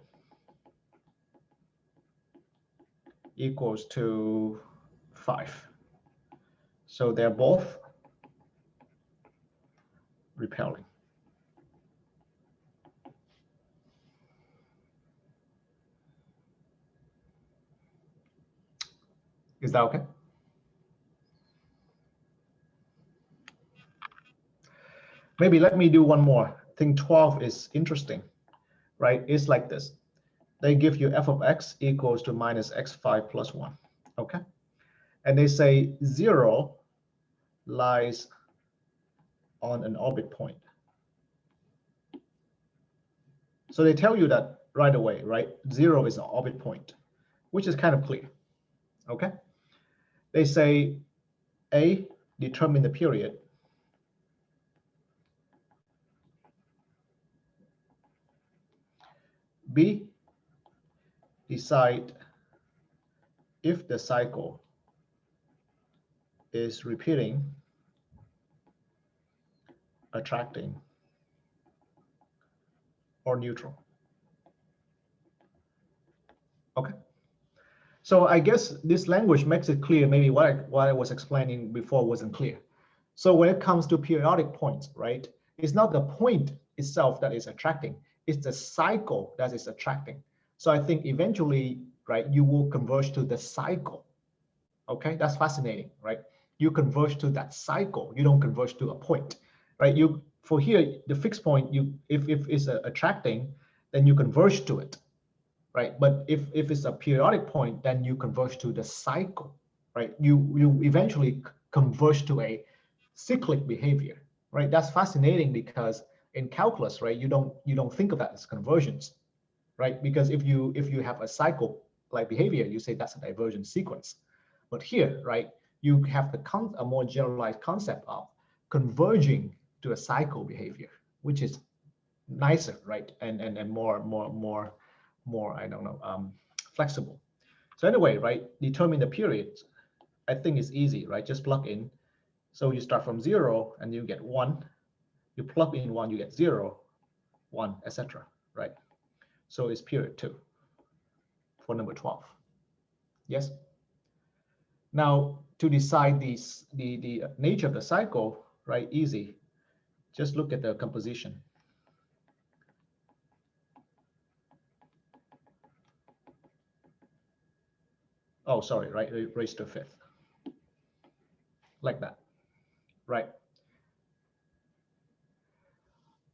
Equals to 5. So they're both repelling. Is that okay? Maybe let me do one more. I think 12 is interesting, right? It's like this. They give you f of x equals to minus x5 plus 1, okay? And they say 0 lies on an orbit point. So they tell you that right away, right? 0 is an orbit point, which is kind of clear, okay? They say A, determine the period. B, decide if the cycle is repeating, attracting, or neutral. Okay. So I guess this language makes it clear maybe what I was explaining before wasn't clear. So when it comes to periodic points, right, it's not the point itself that is attracting, it's the cycle that is attracting. So I think eventually, right, you will converge to the cycle. Okay, that's fascinating, right? You converge to that cycle. You don't converge to a point, right? You, for here, the fixed point, you if it's attracting, then you converge to it, right? But if it's a periodic point, then you converge to the cycle, right? You eventually converge to a cyclic behavior, right? That's fascinating because in calculus, right, you don't think of that as convergence, right? Because if you have a cycle like behavior, you say that's a divergent sequence. But here, right, you have a more generalized concept of converging to a cycle behavior, which is nicer, right, and more I don't know, flexible. So anyway, right, determine the period. I think it's easy, right? Just plug in. So you start from 0 and you get 1. You plug in 1, you get 0, 1, etc. Right? So it's period 2 for number 12. Yes. Now to decide the nature of the cycle, right? Easy. Just look at the composition. Oh, sorry, right? Raised to 5th. Like that, right?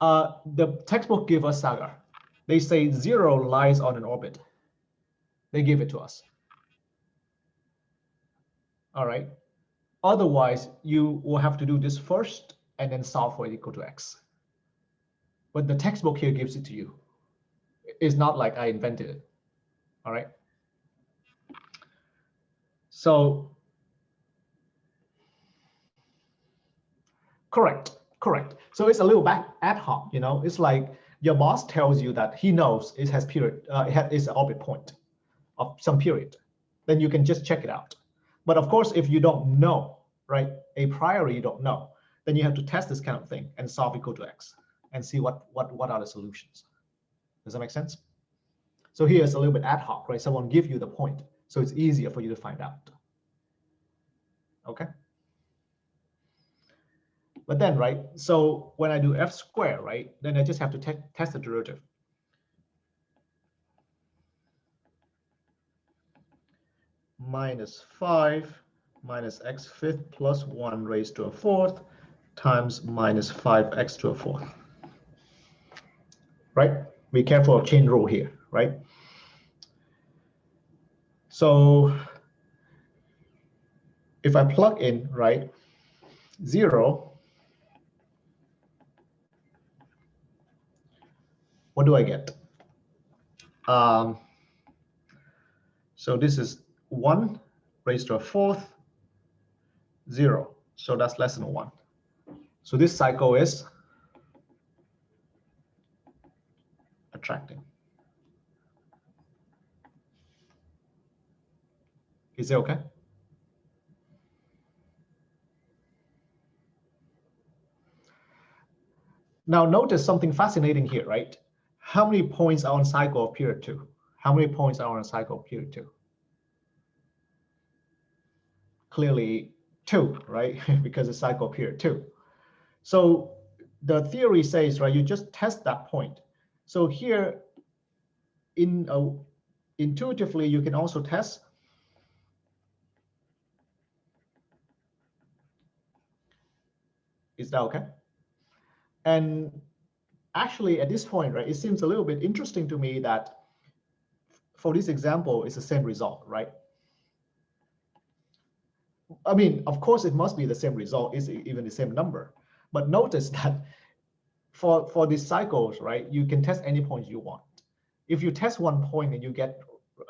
The textbook give us saga. They say 0 lies on an orbit. They give it to us. All right. Otherwise, you will have to do this first and then solve for it equal to x. But the textbook here gives it to you. It's not like I invented it. All right. So correct. So it's a little bit ad hoc, you know. It's like your boss tells you that he knows it has period, it's an orbit point of some period. Then you can just check it out. But of course, if you don't know, right, a priori you don't know, then you have to test this kind of thing and solve equal to x and see what are the solutions. Does that make sense? So here it's a little bit ad hoc, right? Someone give you the point, so it's easier for you to find out. Okay. But then, right, so when I do f squared, right, then I just have to test the derivative. Minus 5 minus x fifth plus 1 raised to a fourth times minus 5x to a fourth. Right? Be careful of chain rule here, right? So if I plug in, right, 0, what do I get? So this is 1 raised to a fourth, 0. So that's less than 1. So this cycle is attracting. Is it okay? Now notice something fascinating here, right? How many points are on cycle of period 2? How many points are on cycle of period 2? Clearly 2, right? Because it's cycle period 2. So the theory says, right, you just test that point. So here, intuitively, you can also test. Is that okay? And actually, at this point, right, it seems a little bit interesting to me that for this example, it's the same result, right? I mean, of course, it must be the same result, it's even the same number. But notice that for these cycles, right, you can test any points you want. If you test one point and you get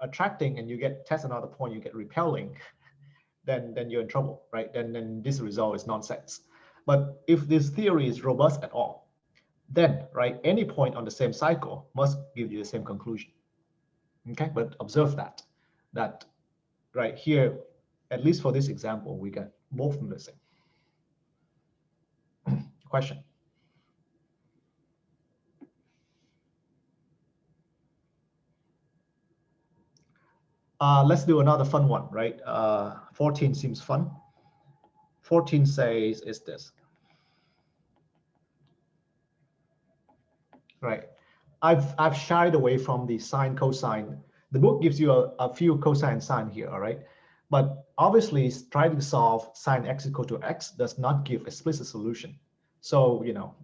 attracting and you test another point, you get repelling, then you're in trouble, right? Then this result is nonsense. But if this theory is robust at all, then, right, any point on the same cycle must give you the same conclusion. Okay, but observe that right here, at least for this example, we get both missing. Question? Let's do another fun one, right? 14 seems fun. 14 says is this. Right. I've shied away from the sine cosine. The book gives you a few cosine sine here, all right? But obviously, trying to solve sine x equal to x does not give explicit solution. So, you know,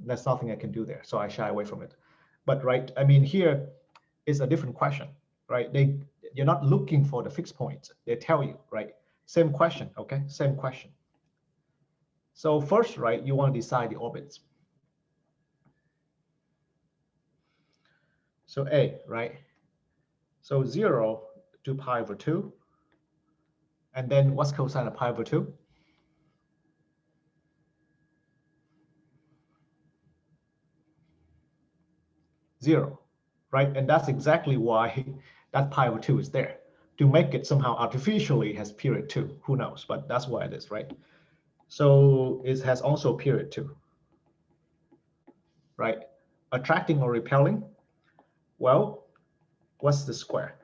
there's nothing I can do there. So I shy away from it. But right, I mean, here is a different question, right? You're not looking for the fixed points. They tell you, right? Same question, okay? Same question. So first, right, you want to decide the orbits. So A, right? So 0 to pi over 2. And then what's cosine of pi over 2? 0, right? And that's exactly why that pi over 2 is there. To make it somehow artificially has period 2. Who knows? But that's why it is, right? So it has also period 2, right? Attracting or repelling? Well, what's the square?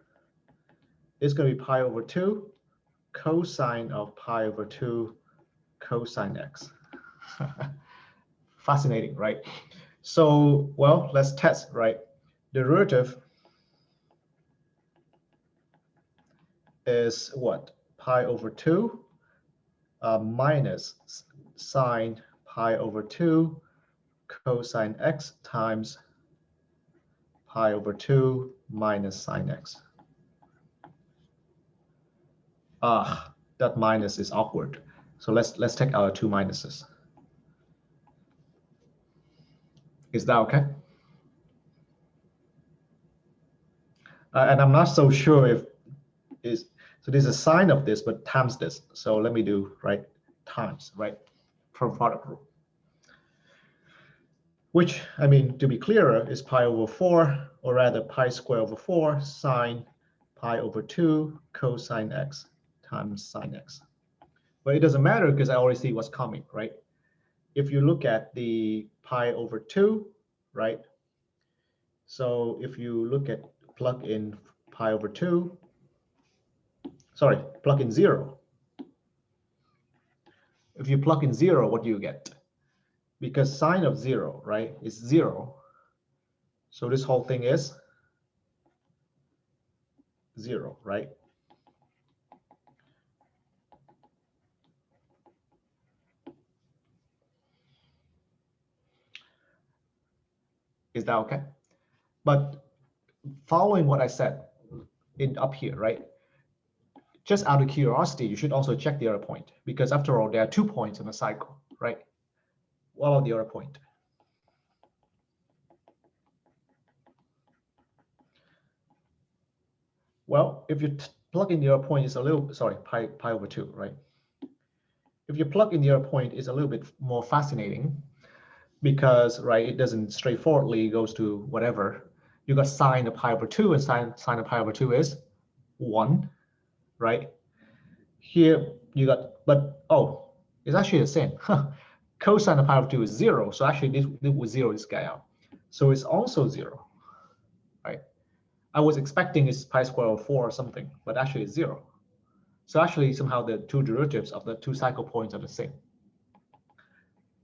It's going to be pi over 2 cosine of pi over 2 cosine x. Fascinating, right? So, well, let's test, right? The derivative is what? Pi over 2 minus sine pi over 2 cosine x times pi over 2 minus sine x. That minus is awkward. So let's take our two minuses. Is that okay? And I'm not so sure if is so there's a sign of this, but times this. So let me do right times, right, from product rule. Which, I mean, to be clearer, is pi over 4, or rather pi square over 4 sine pi over 2 cosine x times sine x. But it doesn't matter because I already see what's coming, right? If you look at the pi over 2, right? So if you look at plug in pi over 2, sorry, plug in 0. If you plug in 0, what do you get? Because sine of 0, right, is 0. So this whole thing is 0, right? Is that okay? But following what I said up here, right? Just out of curiosity, you should also check the other point, because after all, there are 2 points in a cycle, right? What about the other point? Well, if you plug in the other point, it's a little, sorry, pi over 2, right? If you plug in the other point, it's a little bit more fascinating because, right, it doesn't straightforwardly goes to whatever. You got sine of pi over 2, and sine of pi over 2 is 1, right? Here you got, but oh, it's actually the same. Cosine of pi over 2 is 0, so actually this would zero this guy out. So it's also 0, right? I was expecting it's pi square over 4 or something, but actually it's 0. So actually somehow the two derivatives of the two cycle points are the same.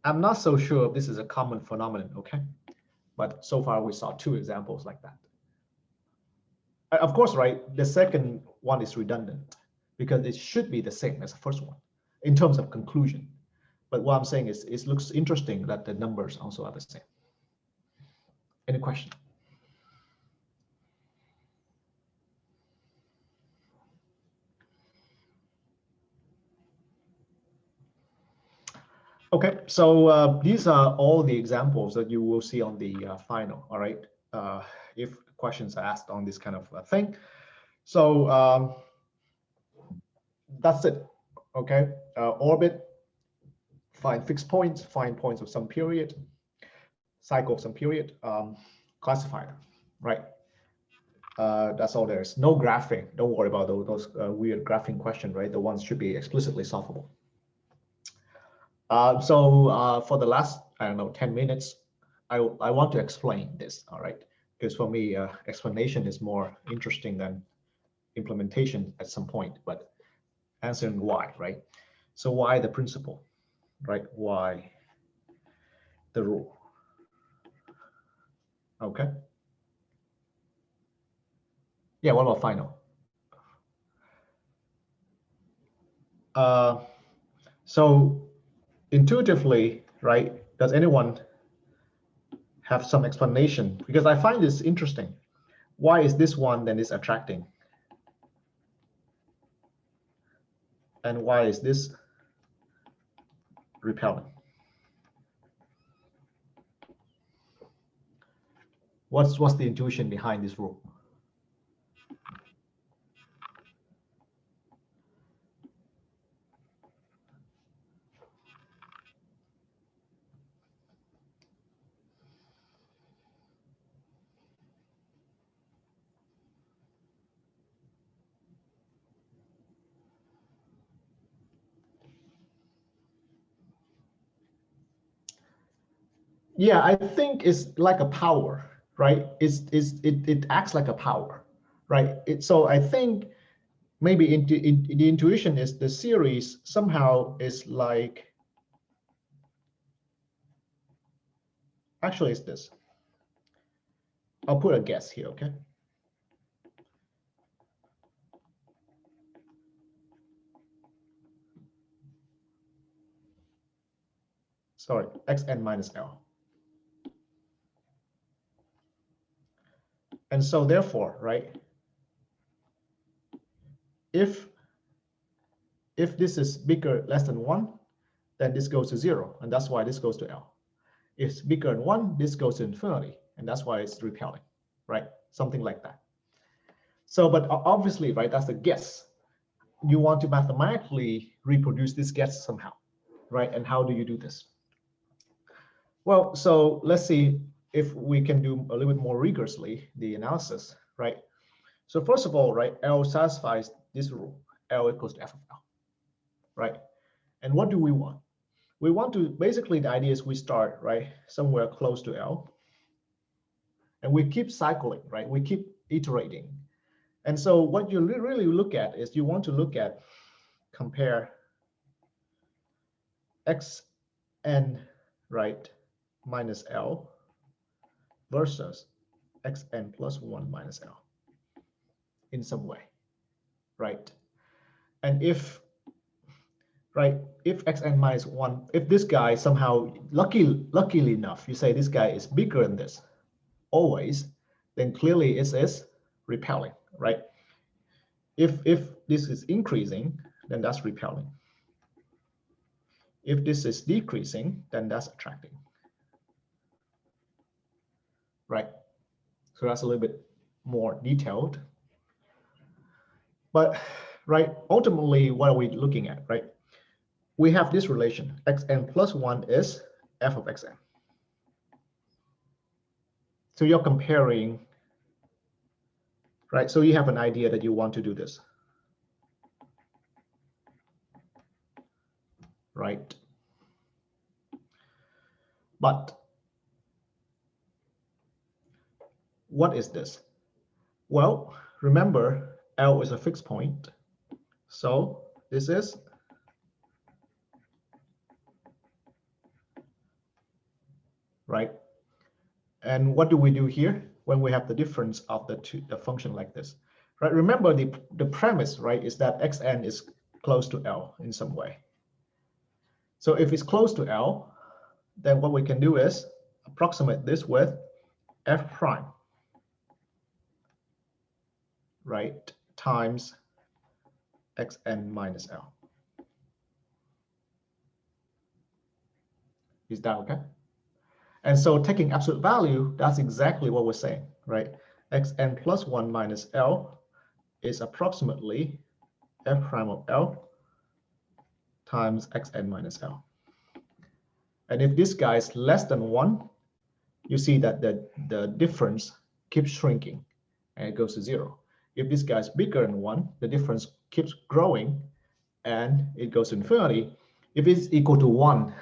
I'm not so sure if this is a common phenomenon, okay? But so far we saw 2 examples like that. Of course, right, the second one is redundant because it should be the same as the first one in terms of conclusion. But what I'm saying is it looks interesting that the numbers also are the same. Any question? Okay, so these are all the examples that you will see on the final, all right? If questions are asked on this kind of thing. So that's it, okay? Orbit, find fixed points, find points of some period, cycle of some period, classifier, right? That's all there is. No graphing. Don't worry about those weird graphing questions, right? The ones should be explicitly solvable. So for the last, I don't know, 10 minutes, I want to explain this, all right? Because for me, explanation is more interesting than implementation at some point, but answering why, right? So why the principle, right? Why the rule? Okay. Yeah, what about final? So intuitively, right, does anyone have some explanation, because I find this interesting. Why is this one then is attracting? And why is this repelling? What's the intuition behind this rule? Yeah, I think it's like a power, right? It acts like a power, right? So I think maybe the intuition is the series somehow is like, actually it's this. I'll put a guess here, okay? Sorry, xn minus L. And so therefore, right, if this is bigger less than 1, then this goes to 0, and that's why this goes to L. If it's bigger than 1, this goes to infinity, and that's why it's repelling, right? Something like that. So, but obviously, right, that's a guess. You want to mathematically reproduce this guess somehow, right? And how do you do this? Well, so let's see if we can do a little bit more rigorously the analysis, right? So first of all, right, L satisfies this rule, L equals to f of L, right? And what do we want? We want to, basically the idea is we start, right, somewhere close to L, and we keep cycling, right? We keep iterating. And so what you really look at is you want to look at, compare xn, right, minus L versus xn plus 1 minus L in some way, right? And if, right, if xn minus 1, if this guy somehow, luckily enough, you say this guy is bigger than this, always, then clearly it is repelling, right? If this is increasing, then that's repelling. If this is decreasing, then that's attracting, right? So that's a little bit more detailed. But, right, ultimately, what are we looking at, right? We have this relation, xn plus 1 is f of xn. So you're comparing, right? So you have an idea that you want to do this, right? But what is this? Well, remember, L is a fixed point. So this is right. And what do we do here when we have the difference of the function like this? Right. Remember the premise, right, is that xn is close to L in some way. So if it's close to L, then what we can do is approximate this with f prime, right, times xn minus L. Is that okay? And so taking absolute value, that's exactly what we're saying, right? Xn plus 1 minus L is approximately f prime of L times xn minus L. And if this guy is less than 1, you see that the difference keeps shrinking and it goes to 0. If this guy is bigger than 1, the difference keeps growing and it goes to infinity. If it's equal to 1,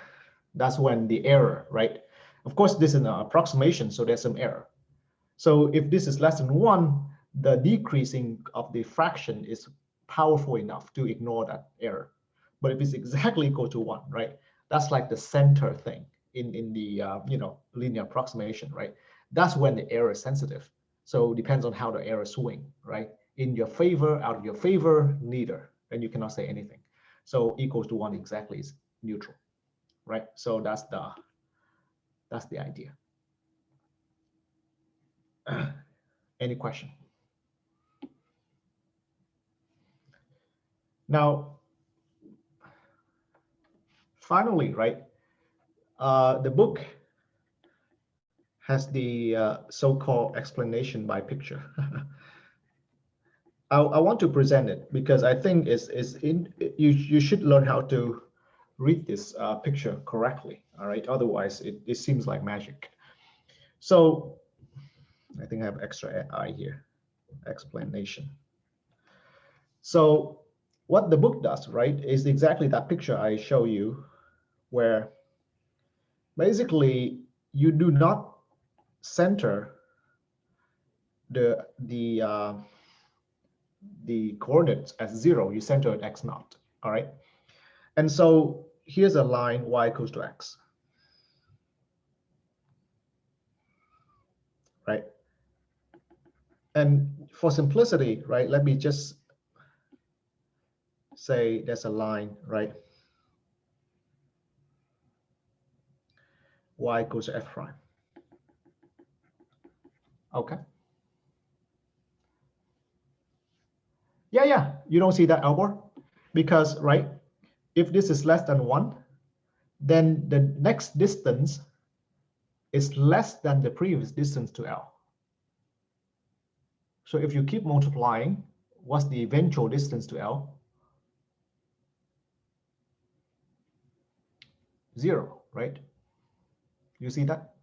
that's when the error, right? Of course, this is an approximation, so there's some error. So if this is less than 1, the decreasing of the fraction is powerful enough to ignore that error. But if it's exactly equal to 1, right, that's like the center thing in the linear approximation, right? That's when the error is sensitive. So it depends on how the error swing, right? In your favor, out of your favor, neither, and you cannot say anything. So equals to 1 exactly is neutral, right? So that's the idea. Any question? Now, finally, right, the book has the so-called explanation by picture. I want to present it because I think you should learn how to read this picture correctly. All right, otherwise it seems like magic. So I think I have extra I here, explanation. So what the book does, right, is exactly that picture I show you, where basically you do not center the coordinates as 0, you center at x naught. All right, and so here's a line y equals to x, right? And for simplicity, right, let me just say there's a line, right, y equals to f prime. Okay. Yeah, you don't see that, Albor? Because, right, if this is less than 1, then the next distance is less than the previous distance to L. So if you keep multiplying, what's the eventual distance to L? 0, right? You see that?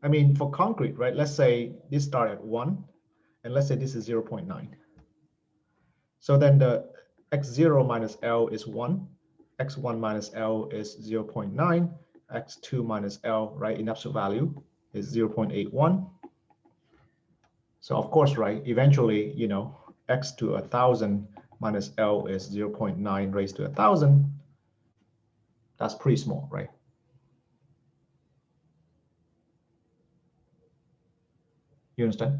I mean, for concrete, right, let's say this start at 1, and let's say this is 0.9. So then the x0 minus L is 1, x1 minus L is 0.9, x2 minus L, right, in absolute value is 0.81. So of course, right, eventually, you know, x to 1,000 minus L is 0.9 raised to 1,000. That's pretty small, right? You understand?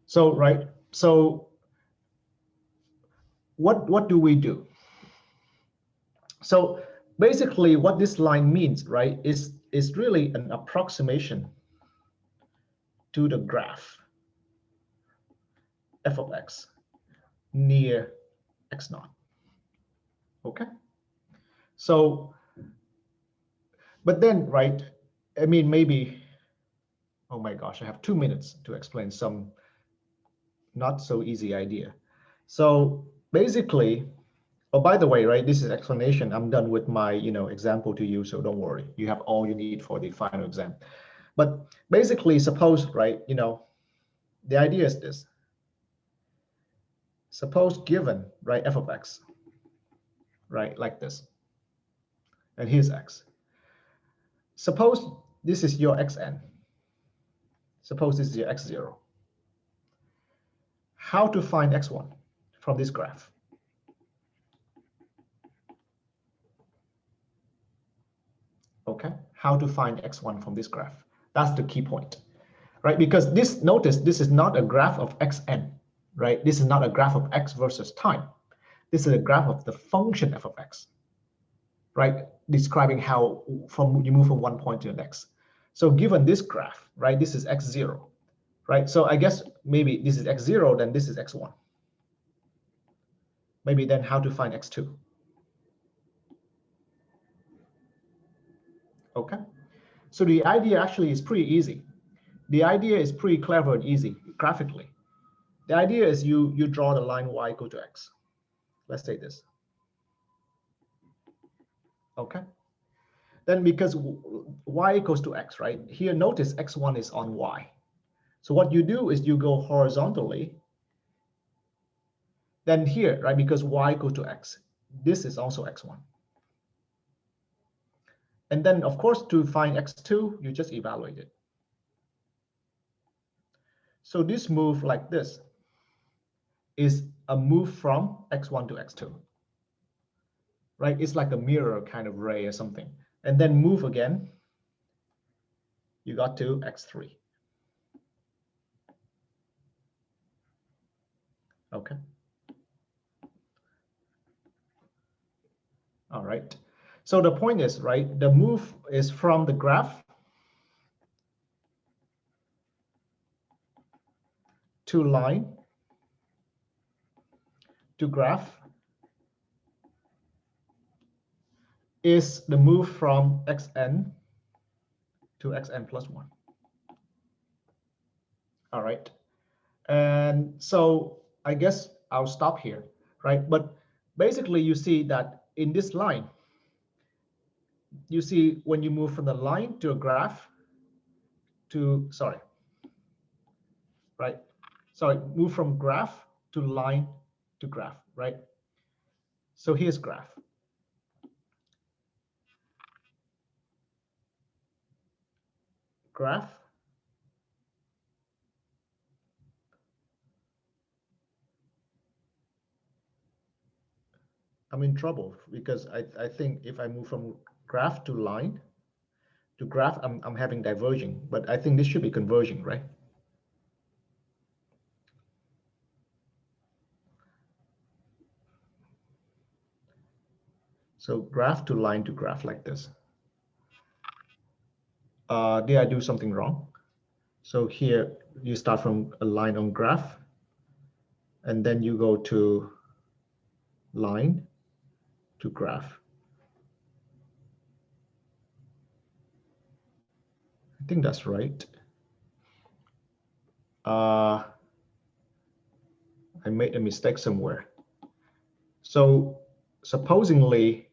So, right, so what do we do? So basically what this line means, right, is really an approximation to the graph f of x near x naught. Okay. So, but then, right, I mean, maybe, oh my gosh, I have 2 minutes to explain some not so easy idea. So basically, oh, by the way, right, this is explanation. I'm done with my, you know, example to you, so don't worry. You have all you need for the final exam. But basically, suppose, right, you know, the idea is this. Suppose given, right, f of x, right, like this, and here's x. Suppose this is your xn. Suppose this is your x0. How to find x1 from this graph? Okay, how to find x1 from this graph? That's the key point, right? Because this, notice, this is not a graph of xn, right? This is not a graph of x versus time. This is a graph of the function f of x, right? Describing how you move from one point to the next. So given this graph, right, this is x0, right? So I guess maybe this is x0, then this is x1. Maybe then how to find x2? Okay, so the idea actually is pretty easy. The idea is pretty clever and easy graphically. The idea is you draw the line y equal to x. Let's say this. Okay. Then because y equals to x, right? Here, notice x1 is on y. So what you do is you go horizontally. Then here, right, because y equals to x, this is also x1. And then, of course, to find x2, you just evaluate it. So this move like this is a move from x1 to x2, right? It's like a mirror kind of ray or something. And then move again, you got to x3. Okay. All right. So the point is, right, the move is from the graph to line to graph is the move from xn to xn plus 1. All right. And so I guess I'll stop here, right? But basically you see that in this line, you see when you move from the line to a graph to, sorry, right? Sorry, move from graph to line to graph, right? So here's graph. Graph. I'm in trouble because I think if I move from graph to line to graph, I'm having diverging, but I think this should be converging, right? So graph to line to graph like this. Did I do something wrong? So here you start from a line on graph, and then you go to line to graph. I think that's right. I made a mistake somewhere. So supposingly,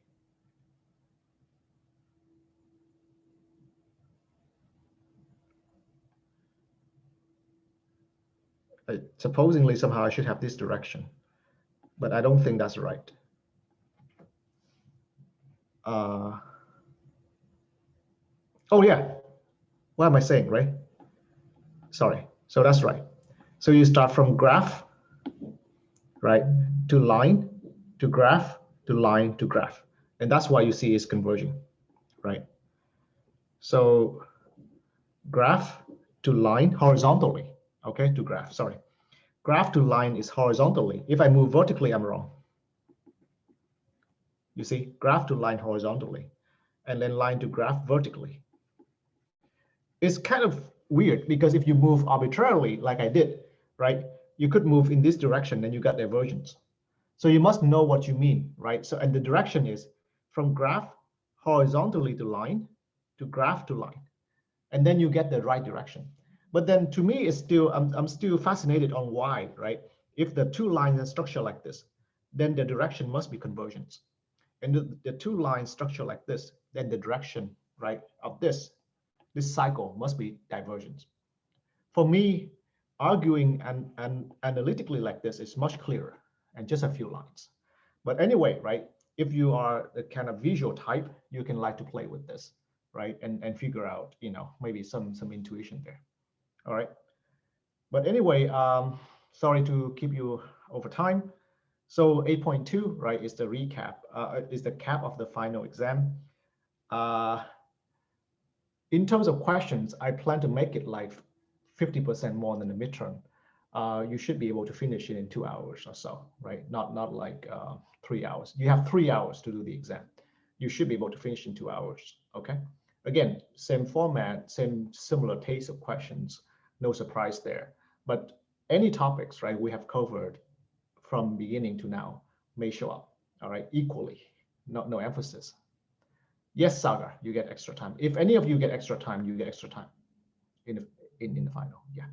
somehow I should have this direction, but I don't think that's right. Oh yeah, what am I saying, right? Sorry, so that's right. So you start from graph, right, to line, to graph, to line, to graph. And that's why you see it's converging, right? So graph to line horizontally, okay, to graph, sorry. Graph to line is horizontally. If I move vertically, I'm wrong. You see, graph to line horizontally, and then line to graph vertically. It's kind of weird because if you move arbitrarily, like I did, right, you could move in this direction and you got divergence. So you must know what you mean, right? So, and the direction is from graph horizontally to line to graph to line, and then you get the right direction. But then to me, it's still, I'm still fascinated on why, right? If the two lines are structured like this, then the direction must be convergence. And the two lines structured like this, then the direction, right, of this cycle must be divergence. For me, arguing and analytically like this is much clearer and just a few lines. But anyway, right, if you are the kind of visual type, you can like to play with this, right, and figure out, you know, maybe some intuition there. All right. But anyway, sorry to keep you over time. So 8.2, right, is the recap, is the cap of the final exam. In terms of questions, I plan to make it like 50% more than the midterm. You should be able to finish it in 2 hours or so, right? Not like 3 hours. You have 3 hours to do the exam. You should be able to finish in 2 hours, okay? Again, same format, similar pace of questions, no surprise there. But any topics, right, we have covered from beginning to now may show up, all right, equally, no emphasis. Yes, Saga, you get extra time. If any of you get extra time, you get extra time in the final. Yeah.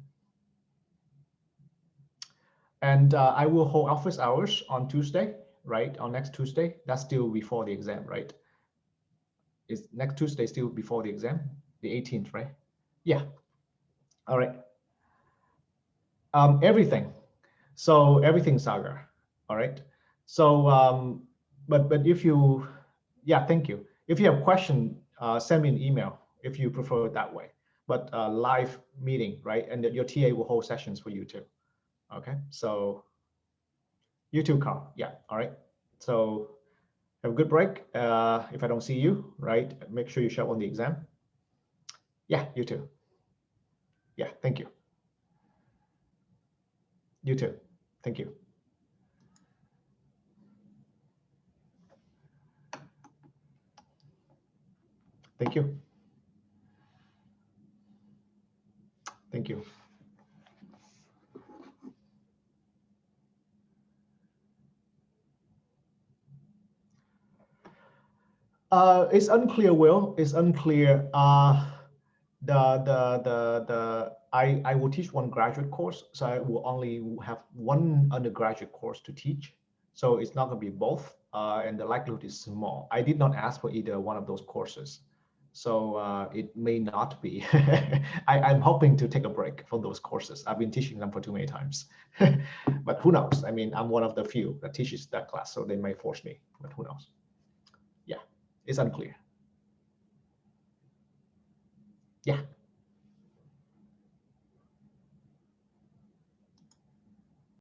And I will hold office hours on Tuesday, right? On next Tuesday. That's still before the exam, right? Is next Tuesday still before the exam? The 18th, right? Yeah. All right. Everything. So everything, Saga. All right. So, but if you, yeah, thank you. If you have question, send me an email if you prefer it that way. But live meeting, right? And your TA will hold sessions for you too. Okay. So you too, Carl. Yeah. All right. So have a good break. If I don't see you, right, make sure you show up on the exam. Yeah, you too. Yeah, thank you. You too. Thank you. Thank you. Thank you. It's unclear, Will. It's unclear. I will teach one graduate course, so I will only have one undergraduate course to teach. So it's not going to be both, and the likelihood is small. I did not ask for either one of those courses, so it may not be. I'm hoping to take a break from those courses. I've been teaching them for too many times, but who knows? I mean, I'm one of the few that teaches that class, so they may force me, but who knows? Yeah, it's unclear. Yeah.